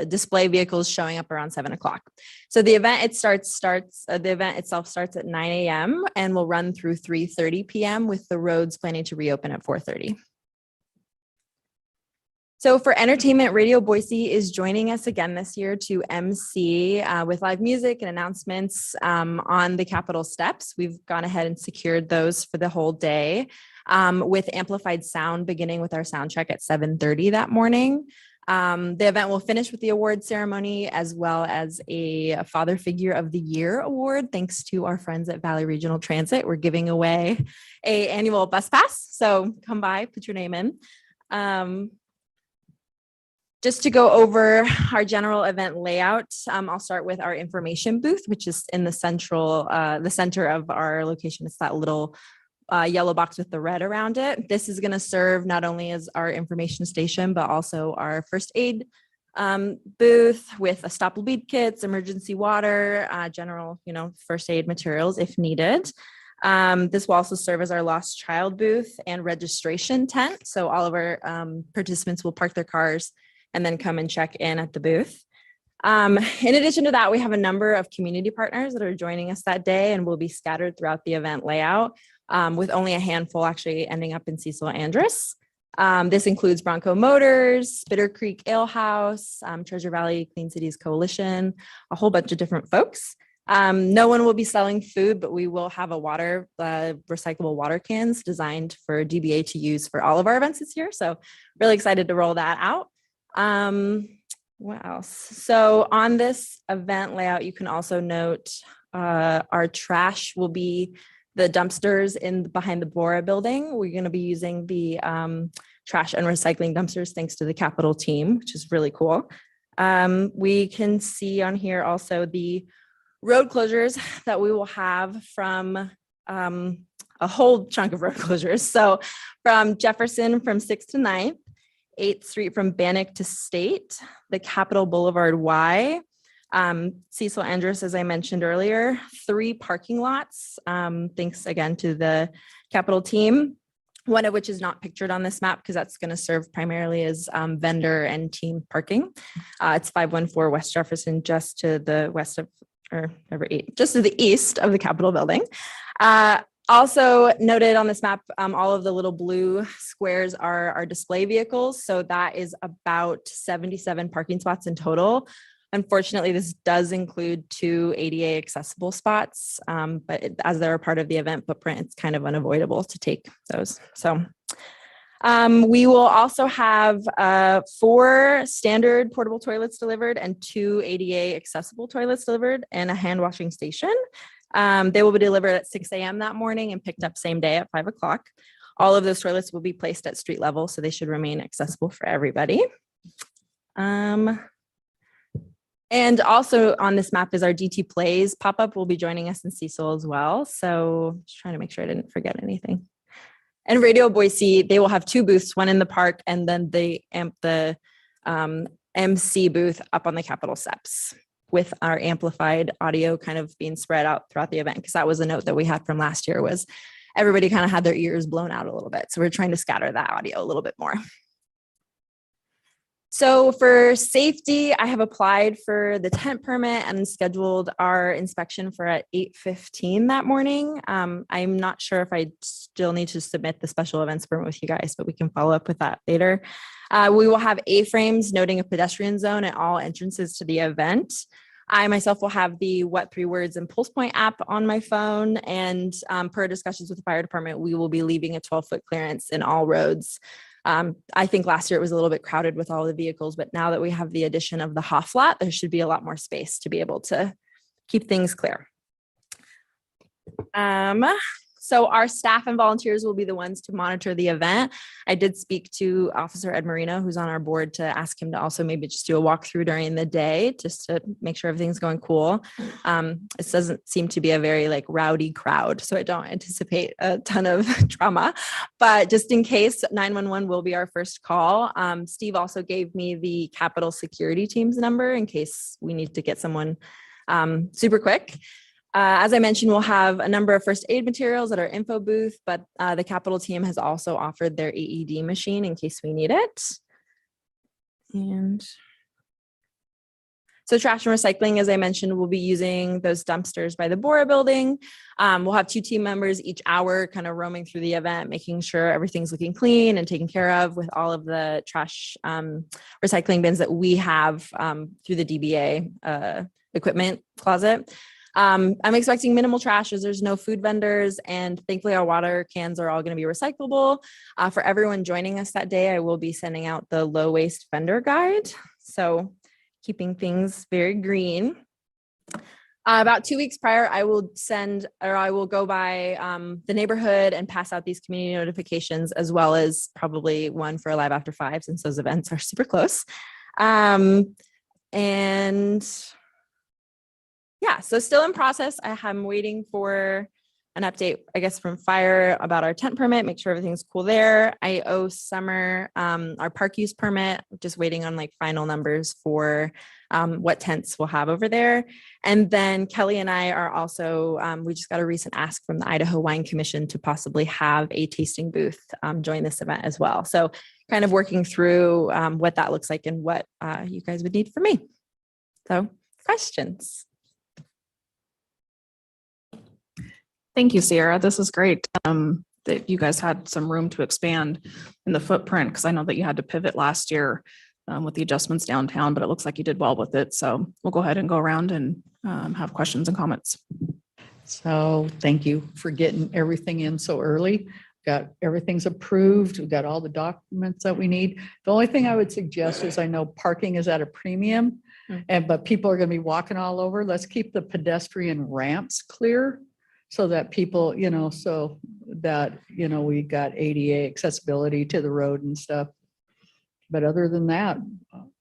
display vehicles showing up around 7:00. So the event the event itself starts at 9 a.m. and will run through 3:30 p.m. with the roads planning to reopen at 4:30. So for entertainment, Radio Boise is joining us again this year to MC with live music and announcements on the Capitol steps. We've gone ahead and secured those for the whole day with amplified sound beginning with our sound check at 7:30 that morning. The event will finish with the award ceremony as well as a Father Figure of the Year award. Thanks to our friends at Valley Regional Transit, we're giving away an annual bus pass. So come by, put your name in. Just to go over our general event layout, I'll start with our information booth, which is in the center of our location. It's that little yellow box with the red around it. This is going to serve not only as our information station, but also our first aid booth with stopple bead kits, emergency water, general, first aid materials if needed. This will also serve as our lost child booth and registration tent. So all of our participants will park their cars and then come and check in at the booth. In addition to that, we have a number of community partners that are joining us that day and will be scattered throughout the event layout, with only a handful actually ending up in Cecil Andrus. This includes Bronco Motors, Bitter Creek Ale House, Treasure Valley Clean Cities Coalition, a whole bunch of different folks. No one will be selling food, but we will have recyclable water cans designed for DBA to use for all of our events this year. So really excited to roll that out. What else? So on this event layout, you can also note our trash will be the dumpsters behind the Bora building. We're going to be using the trash and recycling dumpsters thanks to the Capitol team, which is really cool. We can see on here also the road closures that we will have from a whole chunk of road closures. So from Jefferson from 6th to 9th, 8th Street from Bannock to State, the Capitol Boulevard Y, Cecil Andrus, as I mentioned earlier, 3 parking lots, thanks again to the Capitol team, one of which is not pictured on this map because that's going to serve primarily as vendor and team parking. It's 514 West Jefferson, just to the west of, just to the east of the Capitol building. Also noted on this map, all of the little blue squares are our display vehicles. So that is about 77 parking spots in total. Unfortunately, this does include 2 ADA accessible spots, but as they're a part of the event footprint, it's kind of unavoidable to take those. So we will also have 4 standard portable toilets delivered and 2 ADA accessible toilets delivered and a hand washing station. They will be delivered at 6 a.m. that morning and picked up same day at 5 o'clock. All of those toilets will be placed at street level, so they should remain accessible for everybody. And also on this map is our DT Plays pop-up will be joining us in Cecil as well. So just trying to make sure I didn't forget anything. And Radio Boise, they will have 2 booths, one in the park and then the MC booth up on the Capitol steps, with our amplified audio kind of being spread out throughout the event. Because that was a note that we had from last year, was everybody kind of had their ears blown out a little bit. So we're trying to scatter that audio a little bit more. So for safety, I have applied for the tent permit and scheduled our inspection for at 8:15 that morning. I'm not sure if I still need to submit the special events permit with you guys, but we can follow up with that later. We will have A-frames noting a pedestrian zone at all entrances to the event. I myself will have the What 3 Words and Pulse Point app on my phone, and per discussions with the fire department, we will be leaving a 12-foot clearance in all roads. I think last year it was a little bit crowded with all the vehicles, but now that we have the addition of the Hoff lot, there should be a lot more space to be able to keep things clear. So our staff and volunteers will be the ones to monitor the event. I did speak to Officer Ed Marino, who's on our board, to ask him to also maybe just do a walkthrough during the day, just to make sure everything's going cool. It doesn't seem to be a very like rowdy crowd, so I don't anticipate a ton of drama, but just in case, 911 will be our first call. Steve also gave me the Capitol Security Team's number in case we need to get someone super quick. As I mentioned, we'll have a number of first aid materials at our info booth, but the Capitol team has also offered their AED machine in case we need it. And so trash and recycling, as I mentioned, we'll be using those dumpsters by the Bora building. We'll have 2 team members each hour kind of roaming through the event, making sure everything's looking clean and taken care of with all of the trash recycling bins that we have through the DBA equipment closet. I'm expecting minimal trash as there's no food vendors, and thankfully our water cans are all going to be recyclable. For everyone joining us that day, I will be sending out the low waste vendor guide. So keeping things very green. About 2 weeks prior, I will go by the neighborhood and pass out these community notifications, as well as probably one for Alive After 5, since those events are super close. And yeah, so still in process. I'm waiting for an update, I guess, from fire about our tent permit, make sure everything's cool there. I owe Summer our park use permit, just waiting on like final numbers for what tents we'll have over there. And then Kelly and I are also, we just got a recent ask from the Idaho Wine Commission to possibly have a tasting booth join this event as well. So kind of working through what that looks like and what you guys would need from me. So questions? Thank you, Sierra. This is great that you guys had some room to expand in the footprint, because I know that you had to pivot last year with the adjustments downtown, but it looks like you did well with it. So we'll go ahead and go around and have questions and comments. So thank you for getting everything in so early. Everything's approved. We've got all the documents that we need. The only thing I would suggest is, I know parking is at a premium, but people are going to be walking all over. Let's keep the pedestrian ramps clear, so that people, so that, we got ADA accessibility to the road and stuff. But other than that,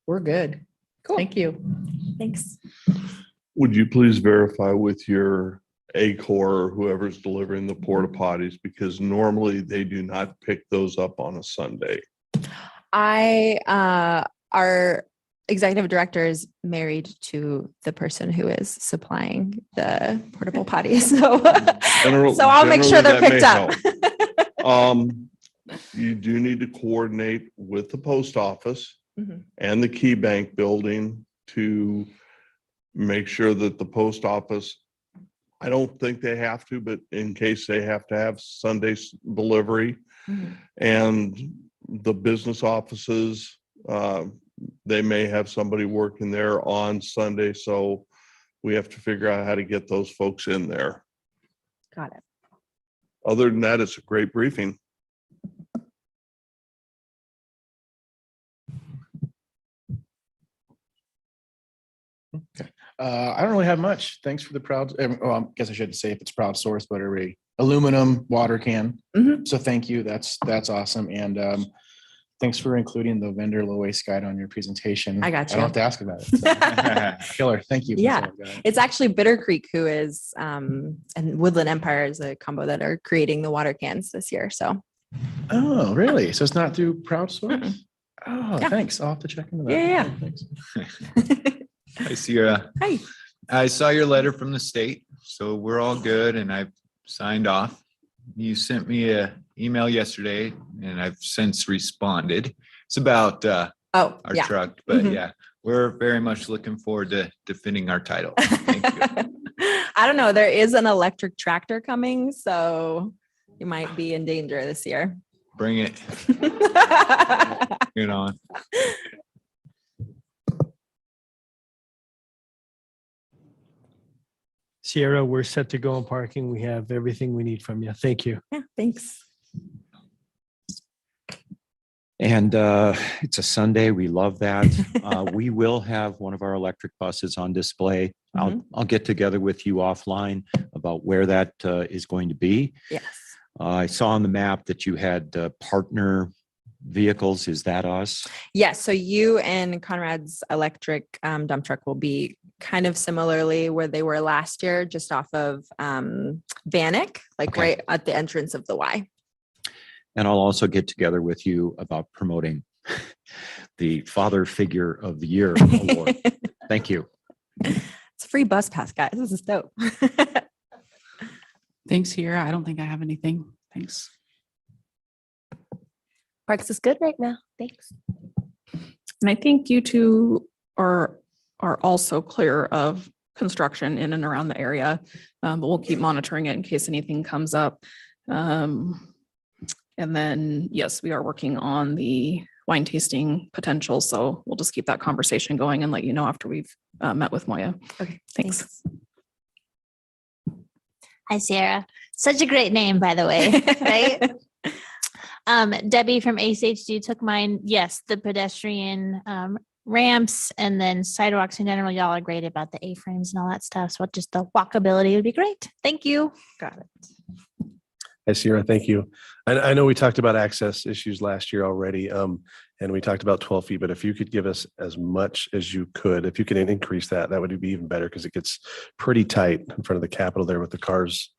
we're good. Cool. Thank you. Thanks. Would you please verify with your ACOR or whoever's delivering the porta potties, because normally they do not pick those up on a Sunday. Our executive director is married to the person who is supplying the portable potty. So, so I'll make sure they're picked up. You do need to coordinate with the post office and the Key Bank building to make sure that the post office, I don't think they have to, but in case they have to have Sunday delivery, and the business offices, they may have somebody working there on Sunday. So we have to figure out how to get those folks in there. Got it. Other than that, it's a great briefing. I don't really have much. Thanks for the proud, well, I guess I shouldn't say if it's proud source, but a aluminum water can. So thank you. That's awesome. And thanks for including the vendor low waste guide on your presentation. I got you. I don't have to ask about it. So. Killer. Thank you. Yeah, it's actually Bitter Creek who is, and Woodland Empire is a combo that are creating the water cans this year. So. Oh, really? So it's not through Proud Source? Oh, yeah. Thanks. I'll have to check into that. Yeah. Thanks. Hi, Sierra. Hi. I saw your letter from the state, so we're all good, and I've signed off. You sent me an email yesterday, and I've since responded. It's about our truck, but yeah, we're very much looking forward to defending our title. Thank you. I don't know. There is an electric tractor coming, so you might be in danger this year. Bring it. Get on. Sierra, we're set to go on parking. We have everything we need from you. Thank you. Yeah, thanks. And it's a Sunday. We love that. We will have one of our electric buses on display I'll get together with you offline about where that is going to be. Yes. I saw on the map that you had partner vehicles. Is that us? Yes. So you and Conrad's electric dump truck will be kind of similarly where they were last year, just off of Vanek, like Okay. right at the entrance of the Y. And I'll also get together with you about promoting the Father Figure of the Year award. Thank you. It's a free bus pass, guys. This is dope. Thanks, Sierra. I don't think I have anything. Thanks. Parks is good right now. Thanks. And I think you two are also clear of construction in and around the area, but we'll keep monitoring it in case anything comes up. And then, yes, we are working on the wine tasting potential, so we'll just keep that conversation going and let you know after we've met with Moya. Okay, thanks. Hi, Sierra. Such a great name, by the way, right? Debbie from ACHD took mine. Yes, the pedestrian ramps and then sidewalks in general. Y'all are great about the A-frames and all that stuff. So just the walkability would be great. Thank you. Got it. Hi, Sierra. Thank you. I know we talked about access issues last year already, and we talked about 12 feet, but if you could give us as much as you could, if you could increase that, that would be even better because it gets pretty tight in front of the Capitol there with the cars.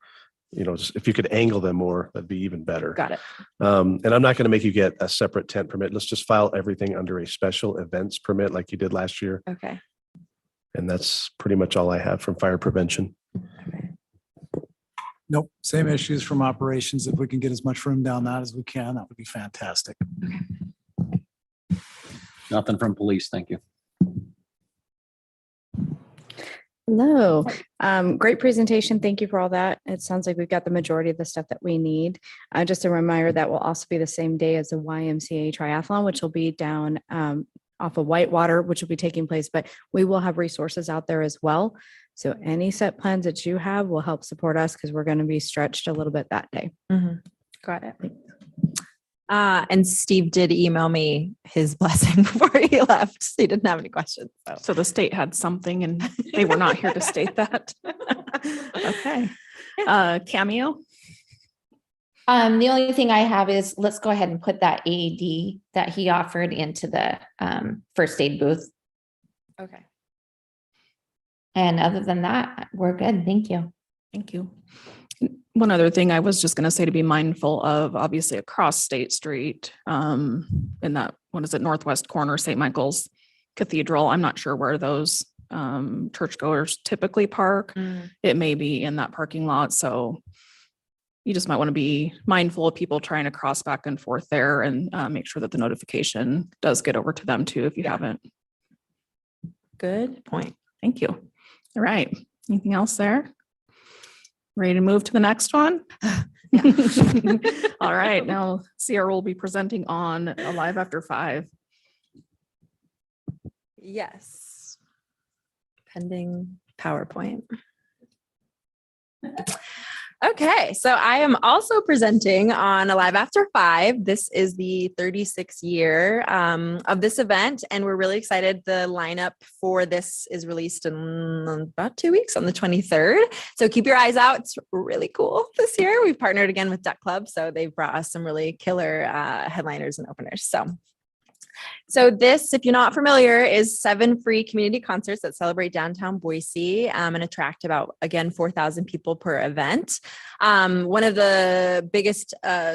You know, just if you could angle them more, that'd be even better. Got it. And I'm not going to make you get a separate tent permit. Let's just file everything under a special events permit like you did last year. Okay. And that's pretty much all I have from fire prevention. Nope, same issues from operations. If we can get as much room down that as we can, that would be fantastic. Nothing from police. Thank you. Hello. Great presentation. Thank you for all that. It sounds like we've got the majority of the stuff that we need. Just a reminder that will also be the same day as the YMCA triathlon, which will be down off of Whitewater, which will be taking place, but we will have resources out there as well. So any set plans that you have will help support us because we're going to be stretched a little bit that day. Got it. And Steve did email me his blessing before he left. He didn't have any questions. So the state had something and they were not here to state that. Okay. Cameo. The only thing I have is let's go ahead and put that AED that he offered into the first aid booth. Okay. And other than that, we're good. Thank you. Thank you. One other thing I was just going to say to be mindful of, obviously across State Street, in that, what is it, northwest corner, St. Michael's Cathedral. I'm not sure where those churchgoers typically park. It may be in that parking lot. So you just might want to be mindful of people trying to cross back and forth there and make sure that the notification does get over to them too, if you haven't. Good point. Thank you. All right. Anything else there? Ready to move to the next one? All right. Now Sierra will be presenting on Alive After 5. Yes. Pending PowerPoint. Okay, so I am also presenting on Alive After 5. This is the 36th year of this event, and we're really excited. The lineup for this is released in about 2 weeks on the 23rd. So keep your eyes out. It's really cool this year. We've partnered again with Duck Club, so they've brought us some really killer headliners and openers. So this, if you're not familiar, is 7 free community concerts that celebrate downtown Boise and attract about, again, 4,000 people per event. One of the biggest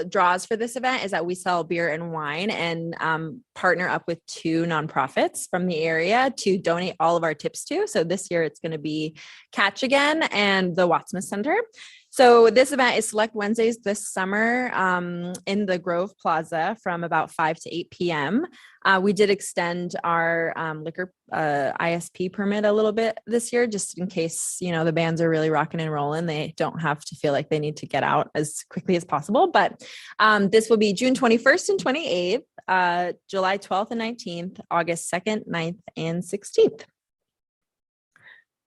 draws for this event is that we sell beer and wine and partner up with 2 nonprofits from the area to donate all of our tips to. So this year it's going to be Catch Again and the Watts Smith Center. So this event is select Wednesdays this summer in the Grove Plaza from about 5 to 8 p.m. We did extend our liquor ISP permit a little bit this year, just in case, you know, the bands are really rocking and rolling. They don't have to feel like they need to get out as quickly as possible. But this will be June 21st and 28th, July 12th and 19th, August 2nd, 9th, and 16th.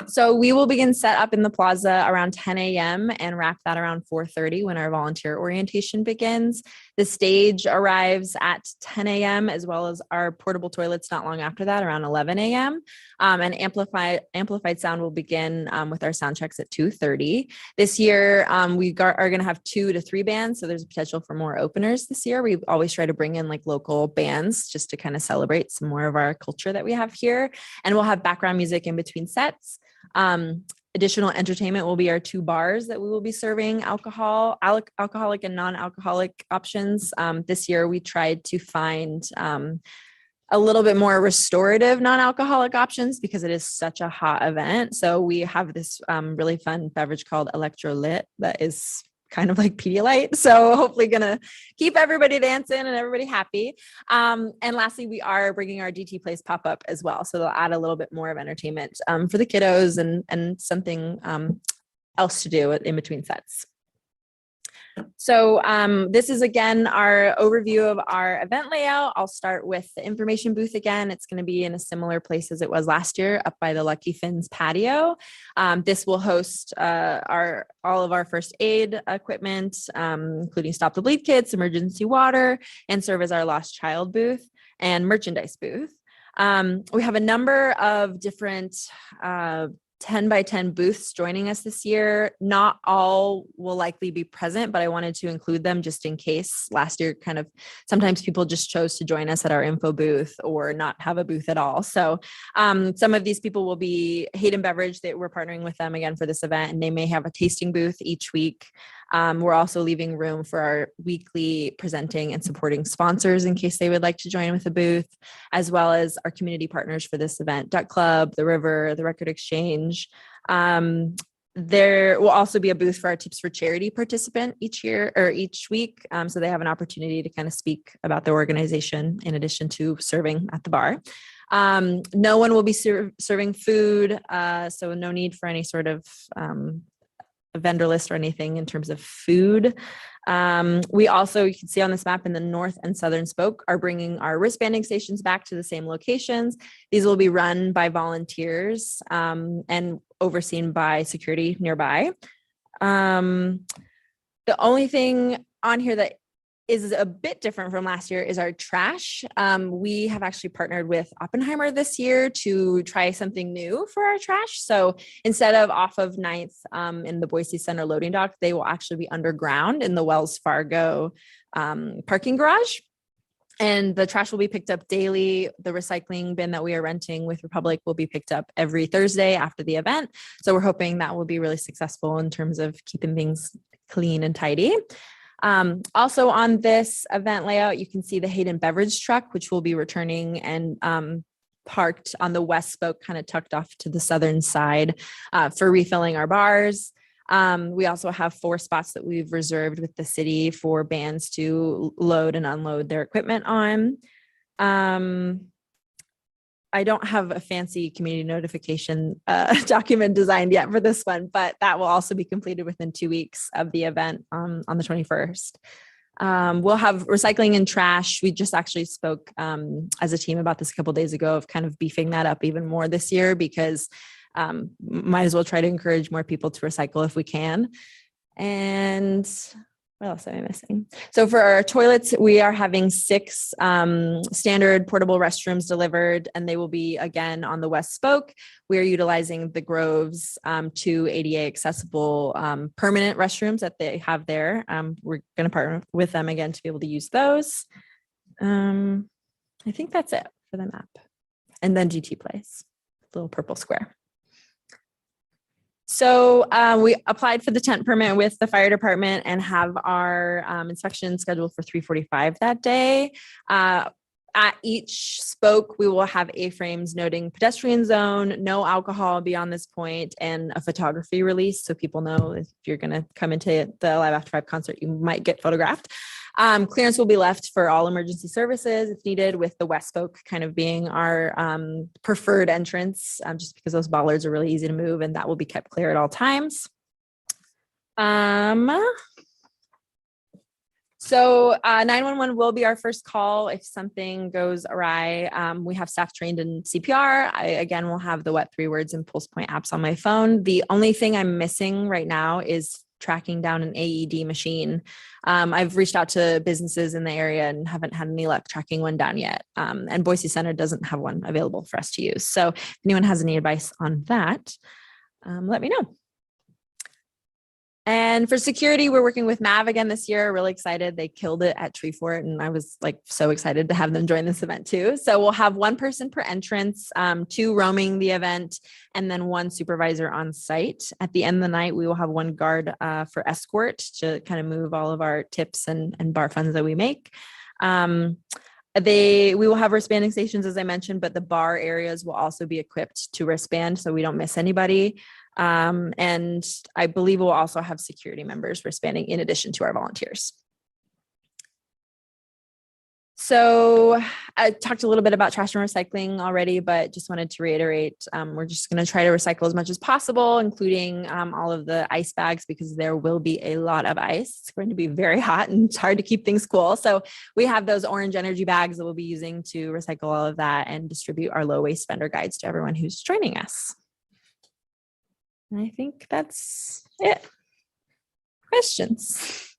So we will begin set up in the plaza around 10 a.m. and wrap that around 4:30 when our volunteer orientation begins. The stage arrives at 10 a.m. as well as our portable toilets not long after that, around 11 a.m. And amplified sound will begin with our sound checks at 2:30. This year, we are going to have 2 to 3 bands, so there's a potential for more openers this year. We always try to bring in like local bands just to kind of celebrate some more of our culture that we have here. And we'll have background music in between sets. Additional entertainment will be our 2 bars that we will be serving alcoholic and non-alcoholic options. This year we tried to find a little bit more restorative non-alcoholic options because it is such a hot event. So we have this really fun beverage called Electrolit that is kind of like Pedialyte. So hopefully gonna keep everybody dancing and everybody happy. And lastly, we are bringing our DT Place pop-up as well. So they'll add a little bit more of entertainment for the kiddos and something else to do in between sets. So this is again our overview of our event layout. I'll start with the information booth again. It's going to be in a similar place as it was last year, up by the Lucky Fins patio. This will host all of our first aid equipment, including Stop the Bleed kits, emergency water, and serve as our lost child booth and merchandise booth. We have a number of different 10 by 10 booths joining us this year. Not all will likely be present, but I wanted to include them just in case. Last year, kind of sometimes people just chose to join us at our info booth or not have a booth at all. So some of these people will be Hayden Beverage, that we're partnering with them again for this event, and they may have a tasting booth each week. We're also leaving room for our weekly presenting and supporting sponsors in case they would like to join with a booth, as well as our community partners for this event, Duck Club, The River, the Record Exchange. There will also be a booth for our Tips for Charity participant each year or each week. So they have an opportunity to kind of speak about their organization in addition to serving at the bar. No one will be serving food, so no need for any sort of a vendor list or anything in terms of food. We also, you can see on this map in the north and southern spoke, are bringing our wristbanding stations back to the same locations. These will be run by volunteers and overseen by security nearby. The only thing on here that is a bit different from last year is our trash. We have actually partnered with Oppenheimer this year to try something new for our trash. So instead of off of 9th in the Boise Center loading dock, they will actually be underground in the Wells Fargo parking garage. And the trash will be picked up daily. The recycling bin that we are renting with Republic will be picked up every Thursday after the event. So we're hoping that will be really successful in terms of keeping things clean and tidy. Also on this event layout, you can see the Hayden Beverage truck, which will be returning and parked on the west spoke, kind of tucked off to the southern side for refilling our bars. We also have 4 spots that we've reserved with the city for bands to load and unload their equipment on. I don't have a fancy community notification document designed yet for this one, but that will also be completed within 2 weeks of the event on the 21st. We'll have recycling and trash. We just actually spoke as a team about this a couple days ago of kind of beefing that up even more this year because might as well try to encourage more people to recycle if we can. And what else am I missing? So for our toilets, we are having 6 standard portable restrooms delivered, and they will be again on the west spoke. We are utilizing the Grove's 2 ADA accessible permanent restrooms that they have there. We're going to partner with them again to be able to use those. I think that's it for the map. And then DT Place, little purple square. So we applied for the tent permit with the fire department and have our inspection scheduled for 3:45 that day. At each spoke, we will have A-frames noting pedestrian zone, no alcohol beyond this point, and a photography release so people know if you're going to come into the Live After 5 concert, you might get photographed. Clearance will be left for all emergency services if needed, with the west spoke kind of being our preferred entrance, just because those bollards are really easy to move and that will be kept clear at all times. So 911 will be our first call if something goes awry. We have staff trained in CPR. I again will have the Wet 3 Words and Pulse Point apps on my phone. The only thing I'm missing right now is tracking down an AED machine. I've reached out to businesses in the area and haven't had any luck tracking one down yet. And Boise Center doesn't have one available for us to use. So if anyone has any advice on that, let me know. And for security, we're working with MAV again this year. Really excited. They killed it at Tree Fort, and I was like so excited to have them join this event too. So we'll have one person per entrance, 2 roaming the event, and then 1 supervisor on site. At the end of the night, we will have 1 guard for escort to kind of move all of our tips and bar funds that we make. We will have wristbanding stations, as I mentioned, but the bar areas will also be equipped to wristband so we don't miss anybody. And I believe we'll also have security members wristbanding in addition to our volunteers. So I talked a little bit about trash and recycling already, but just wanted to reiterate, we're just going to try to recycle as much as possible, including all of the ice bags, because there will be a lot of ice. It's going to be very hot and it's hard to keep things cool. So we have those orange energy bags that we'll be using to recycle all of that and distribute our low waste vendor guides to everyone who's joining us. And I think that's it. Questions?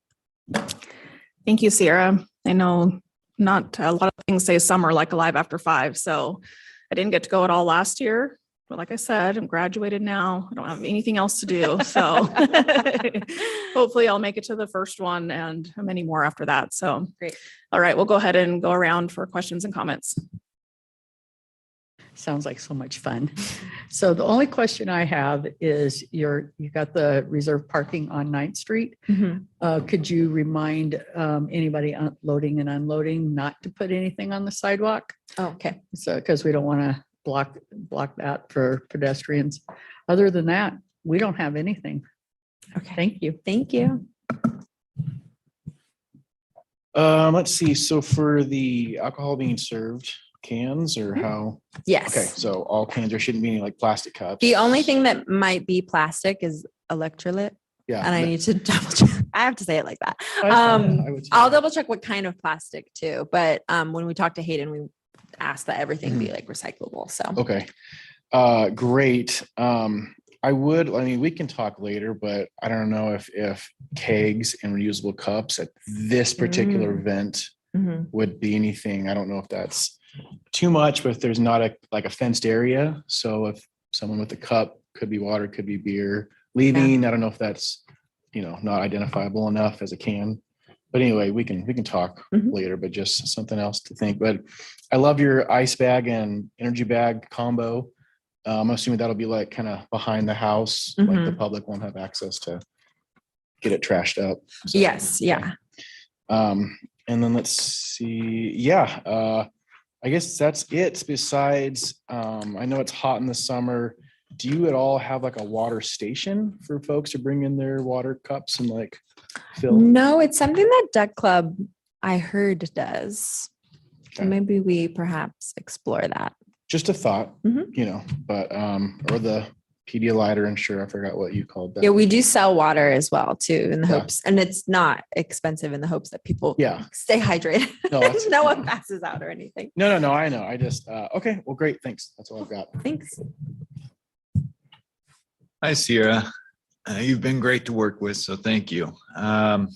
Thank you, Sierra. I know not a lot of things say summer like Alive After 5, so I didn't get to go at all last year. But like I said, I'm graduated now. I don't have anything else to do. So hopefully I'll make it to the first one and many more after that. So great. All right, we'll go ahead and go around for questions and comments. Sounds like so much fun. So the only question I have is you got the reserved parking on 9th Street. Could you remind anybody loading and unloading not to put anything on the sidewalk? Oh, okay. So, because we don't want to block that for pedestrians. Other than that, we don't have anything. Okay. Thank you. Thank you. Let's see. So for the alcohol being served, cans or how? Yes. Okay, so all cans, there shouldn't be any like plastic cups. The only thing that might be plastic is electrolyte. Yeah. And I need to double check. I have to say it like that. I would say I'll double check what kind of plastic too. But when we talked to Hayden, we asked that everything be like recyclable. So Okay. Great. I mean, we can talk later, but I don't know if kegs and reusable cups at this particular event would be anything. I don't know if that's too much, but if there's not a fenced area. So if someone with a cup, could be water, could be beer, leaving, I don't know if that's, not identifiable enough as a can. But anyway, we can talk later, but just something else to think. But I love your ice bag and energy bag combo. I'm assuming that'll be like kind of behind the house, like the public won't have access to get it trashed up. So, yes. Yeah. and then let's see. Yeah. I guess that's it. Besides, I know it's hot in the summer. Do you at all have like a water station for folks to bring in their water cups and like fill? No, it's something that Duck Club I heard does. So maybe we perhaps explore that. Just a thought, but or the Pedialyte or Ensure, I forgot what you called that. Yeah, we do sell water as well too in the hopes, and it's not expensive in the hopes that people stay hydrated. No one passes out or anything. No, I know. I just okay. Well, great. Thanks. That's all I've got. Thanks. Hi, Sierra. You've been great to work with, so thank you. I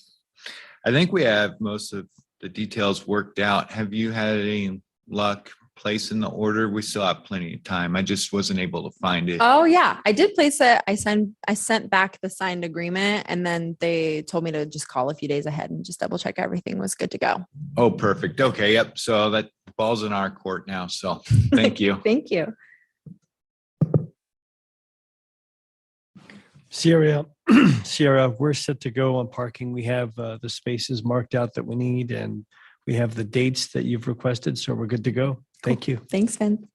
think we have most of the details worked out. Have you had any luck placing the order? We still have plenty of time. I just wasn't able to find it. Oh yeah, I did place it. I sent back the signed agreement, and then they told me to just call a few days ahead and just double check everything was good to go. Oh, perfect. Okay. Yep. So that ball's in our court now. So thank you. Thank you. Sierra, we're set to go on parking. We have the spaces marked out that we need, and we have the dates that you've requested, so we're good to go. Thank you. Thanks, Vin.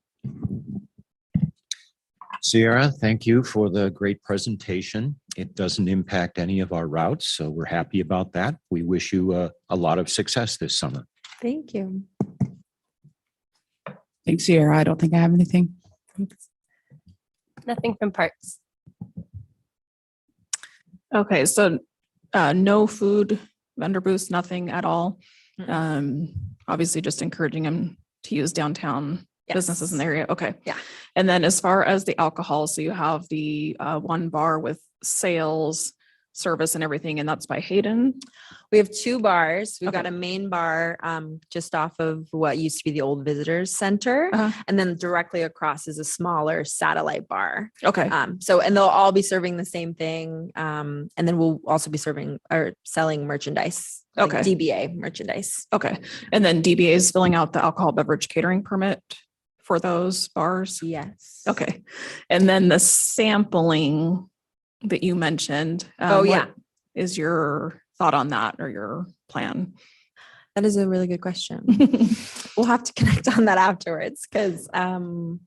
Sierra, thank you for the great presentation. It doesn't impact any of our routes, so we're happy about that. We wish you a lot of success this summer. Thank you. Thanks, Sierra. I don't think I have anything. Nothing from parks. Okay, so no food vendor booths, nothing at all. Mm-mm. Obviously just encouraging them to use downtown businesses in the Yes. area. Okay. Yeah. And then as far as the alcohol, so you have the one bar with sales, service and everything, and that's by Hayden. We have two bars. We've got Okay. a main bar just off of what used to be the old visitors center. Uh-huh. And then directly across is a smaller satellite bar. Okay. So, and they'll all be serving the same thing. And then we'll also be serving or selling merchandise, like Okay. DBA merchandise. Okay. And then DBA is filling out the alcohol beverage catering permit for those bars. Yes. Okay. And then the sampling that you mentioned. Oh, what yeah. Is your thought on that or your plan? That is a really good question. We'll have to connect on that afterwards because I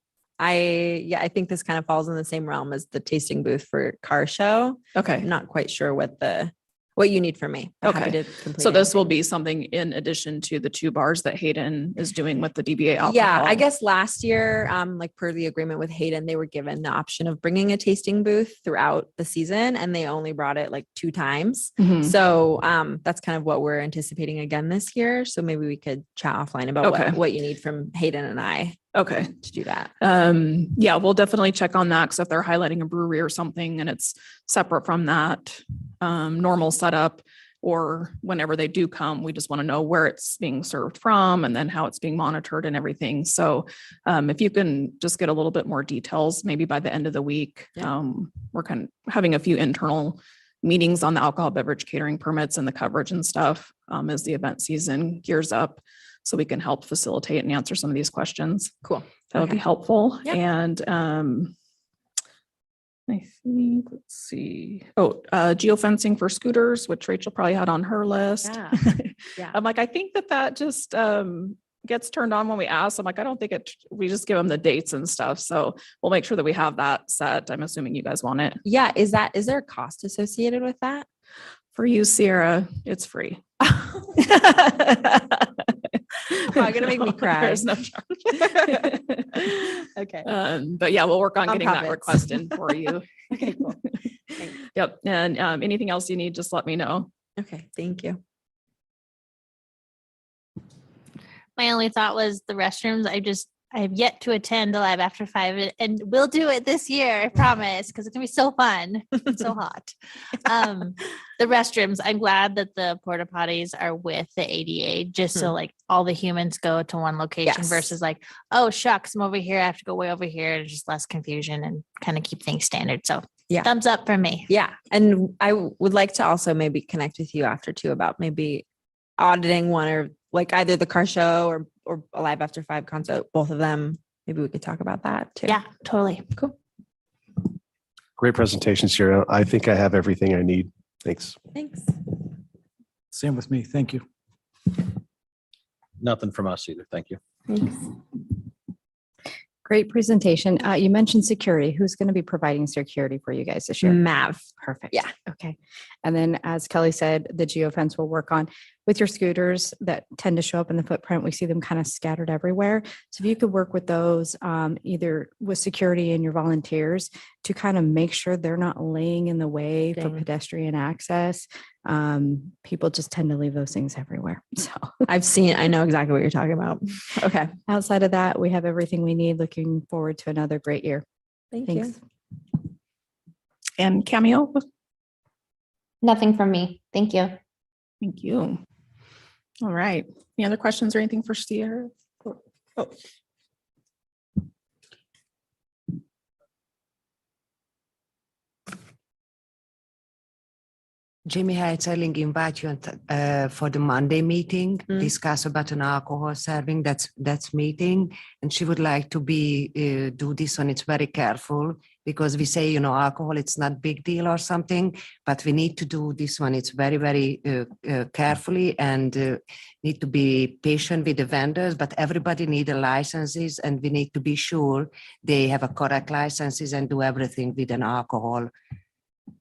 think this kind of falls in the same realm as the tasting booth for car show. Okay. I'm not quite sure what you need from me. but happy Okay. to complete So this anything. will be something in addition to the two bars that Hayden is doing with the DBA alcohol. Yeah, I guess last year, like per the agreement with Hayden, they were given the option of bringing a tasting booth throughout the season, and they only brought it like 2 times. Mhm. So that's kind of what we're anticipating again this year. So maybe we could chat offline about Okay. what you need from Hayden and I Okay. to do that. Yeah, we'll definitely check on that. Cause if they're highlighting a brewery or something and it's separate from that, normal setup, or whenever they do come, we just want to know where it's being served from and then how it's being monitored and everything. So, if you can just get a little bit more details, maybe by the end of the week, we're kind of having a few internal meetings on the alcohol beverage catering permits and the coverage and stuff, as the event season gears up. So we can help facilitate and answer some of these questions. Cool. That would be Okay. helpful. Yep. And I think, let's see. Oh, geofencing for scooters, which Rachel probably had on her list. Yeah. Yeah. I'm like, I think that just gets turned on when we ask. I'm like, I don't think we just give them the dates and stuff. So we'll make sure that we have that set. I'm assuming you guys want it. Yeah. Is there a cost associated with that? For you, Sierra, it's free. You're gonna make me cry. There's no charge. Okay. But yeah, we'll work on On getting that profits. request in for you. Okay, cool. Yep. And anything else you need, just let me know. Okay. Thank you. My only thought was the restrooms. I have yet to attend Alive After 5 and we'll do it this year, I promise, because it's gonna be so fun. It's so hot. The restrooms, I'm glad that the porta potties are with the ADA, just so like all the humans go to one location Yes. versus like, oh shucks, I'm over here, I have to go way over here. There's just less confusion and kind of keep things standard. So Yeah. thumbs up for me. Yeah. And I would like to also maybe connect with you after too about maybe auditing one or like either the car show or Alive After 5 concert, both of them. Maybe we could talk about that too. Yeah, totally. Cool. Great presentation, Sierra. I think I have everything I need. Thanks. Thanks. Same with me. Thank you. Nothing from us either. Thank you. Thanks. Great presentation. You mentioned security. Who's going to be providing security for you guys this year? Mav. Perfect. Yeah. Okay. And then as Kelly said, the geofence will work on with your scooters that tend to show up in the footprint. We see them kind of scattered everywhere. So if you could work with those, either with security and your volunteers to kind of make sure they're not laying in the way for Dang. pedestrian access. People just tend to leave those things everywhere. So I know exactly what you're talking about. Okay. outside of that, we have everything we need. Looking forward to another great year. Thank Thanks. you. And Cameo, Nothing from me. Thank you. thank you. All right. Any other questions or anything for Sierra? Oh, Jamie Heitzeling invite you for the Monday meeting, discuss about an alcohol serving. That's meeting, and she would like to do this one. It's very careful because we say alcohol it's not big deal or something, but we need to do this one. It's very very carefully and need to be patient with the vendors. But everybody need the licenses, and we need to be sure they have a correct licenses and do everything with an alcohol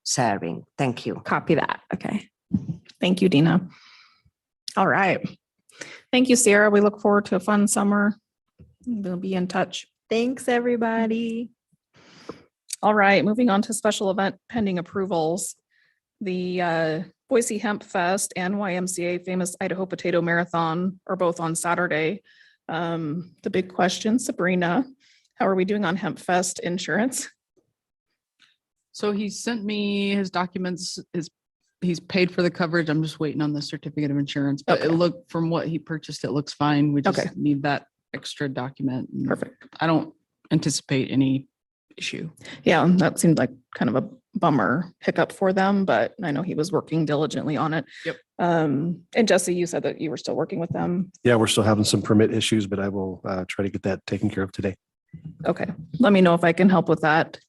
serving. Thank you. Copy that. Okay. thank you, Dina. All right. Thank you, Sierra. We look forward to a fun summer. We'll be in touch. Thanks, everybody. All right, moving on to special event pending approvals. The Boise Hemp Fest and YMCA Famous Idaho Potato Marathon are both on Saturday. The big question, Sabrina, how are we doing on Hemp Fest insurance? So he sent me his documents, he's paid for the coverage. I'm just waiting on the certificate of insurance, but it Okay. looked, from what he purchased, it looks fine. We Okay. just need that extra document. and Perfect. I don't anticipate any issue. Yeah, that seemed like kind of a bummer hiccup for them, but I know he was working diligently on it. Yep. And Jesse, you said that you were still working with them. Yeah, we're still having some permit issues, but I will try to get that taken care of today. Okay, let me know if I can help with that.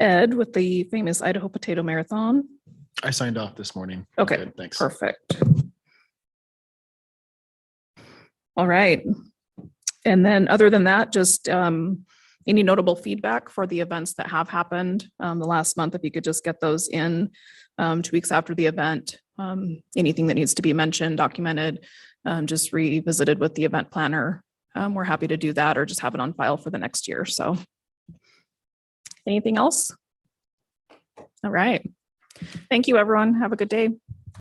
Ed, with the Famous Idaho Potato Marathon. I signed off this morning. I'm Okay, good, thanks. perfect. All right. And then other than that, just any notable feedback for the events that have happened the last month, if you could just get those in 2 weeks after the event. Anything that needs to be mentioned, documented, just revisited with the event planner. We're happy to do that or just have it on file for the next year. So anything else? All right. Thank you, everyone. Have a good day.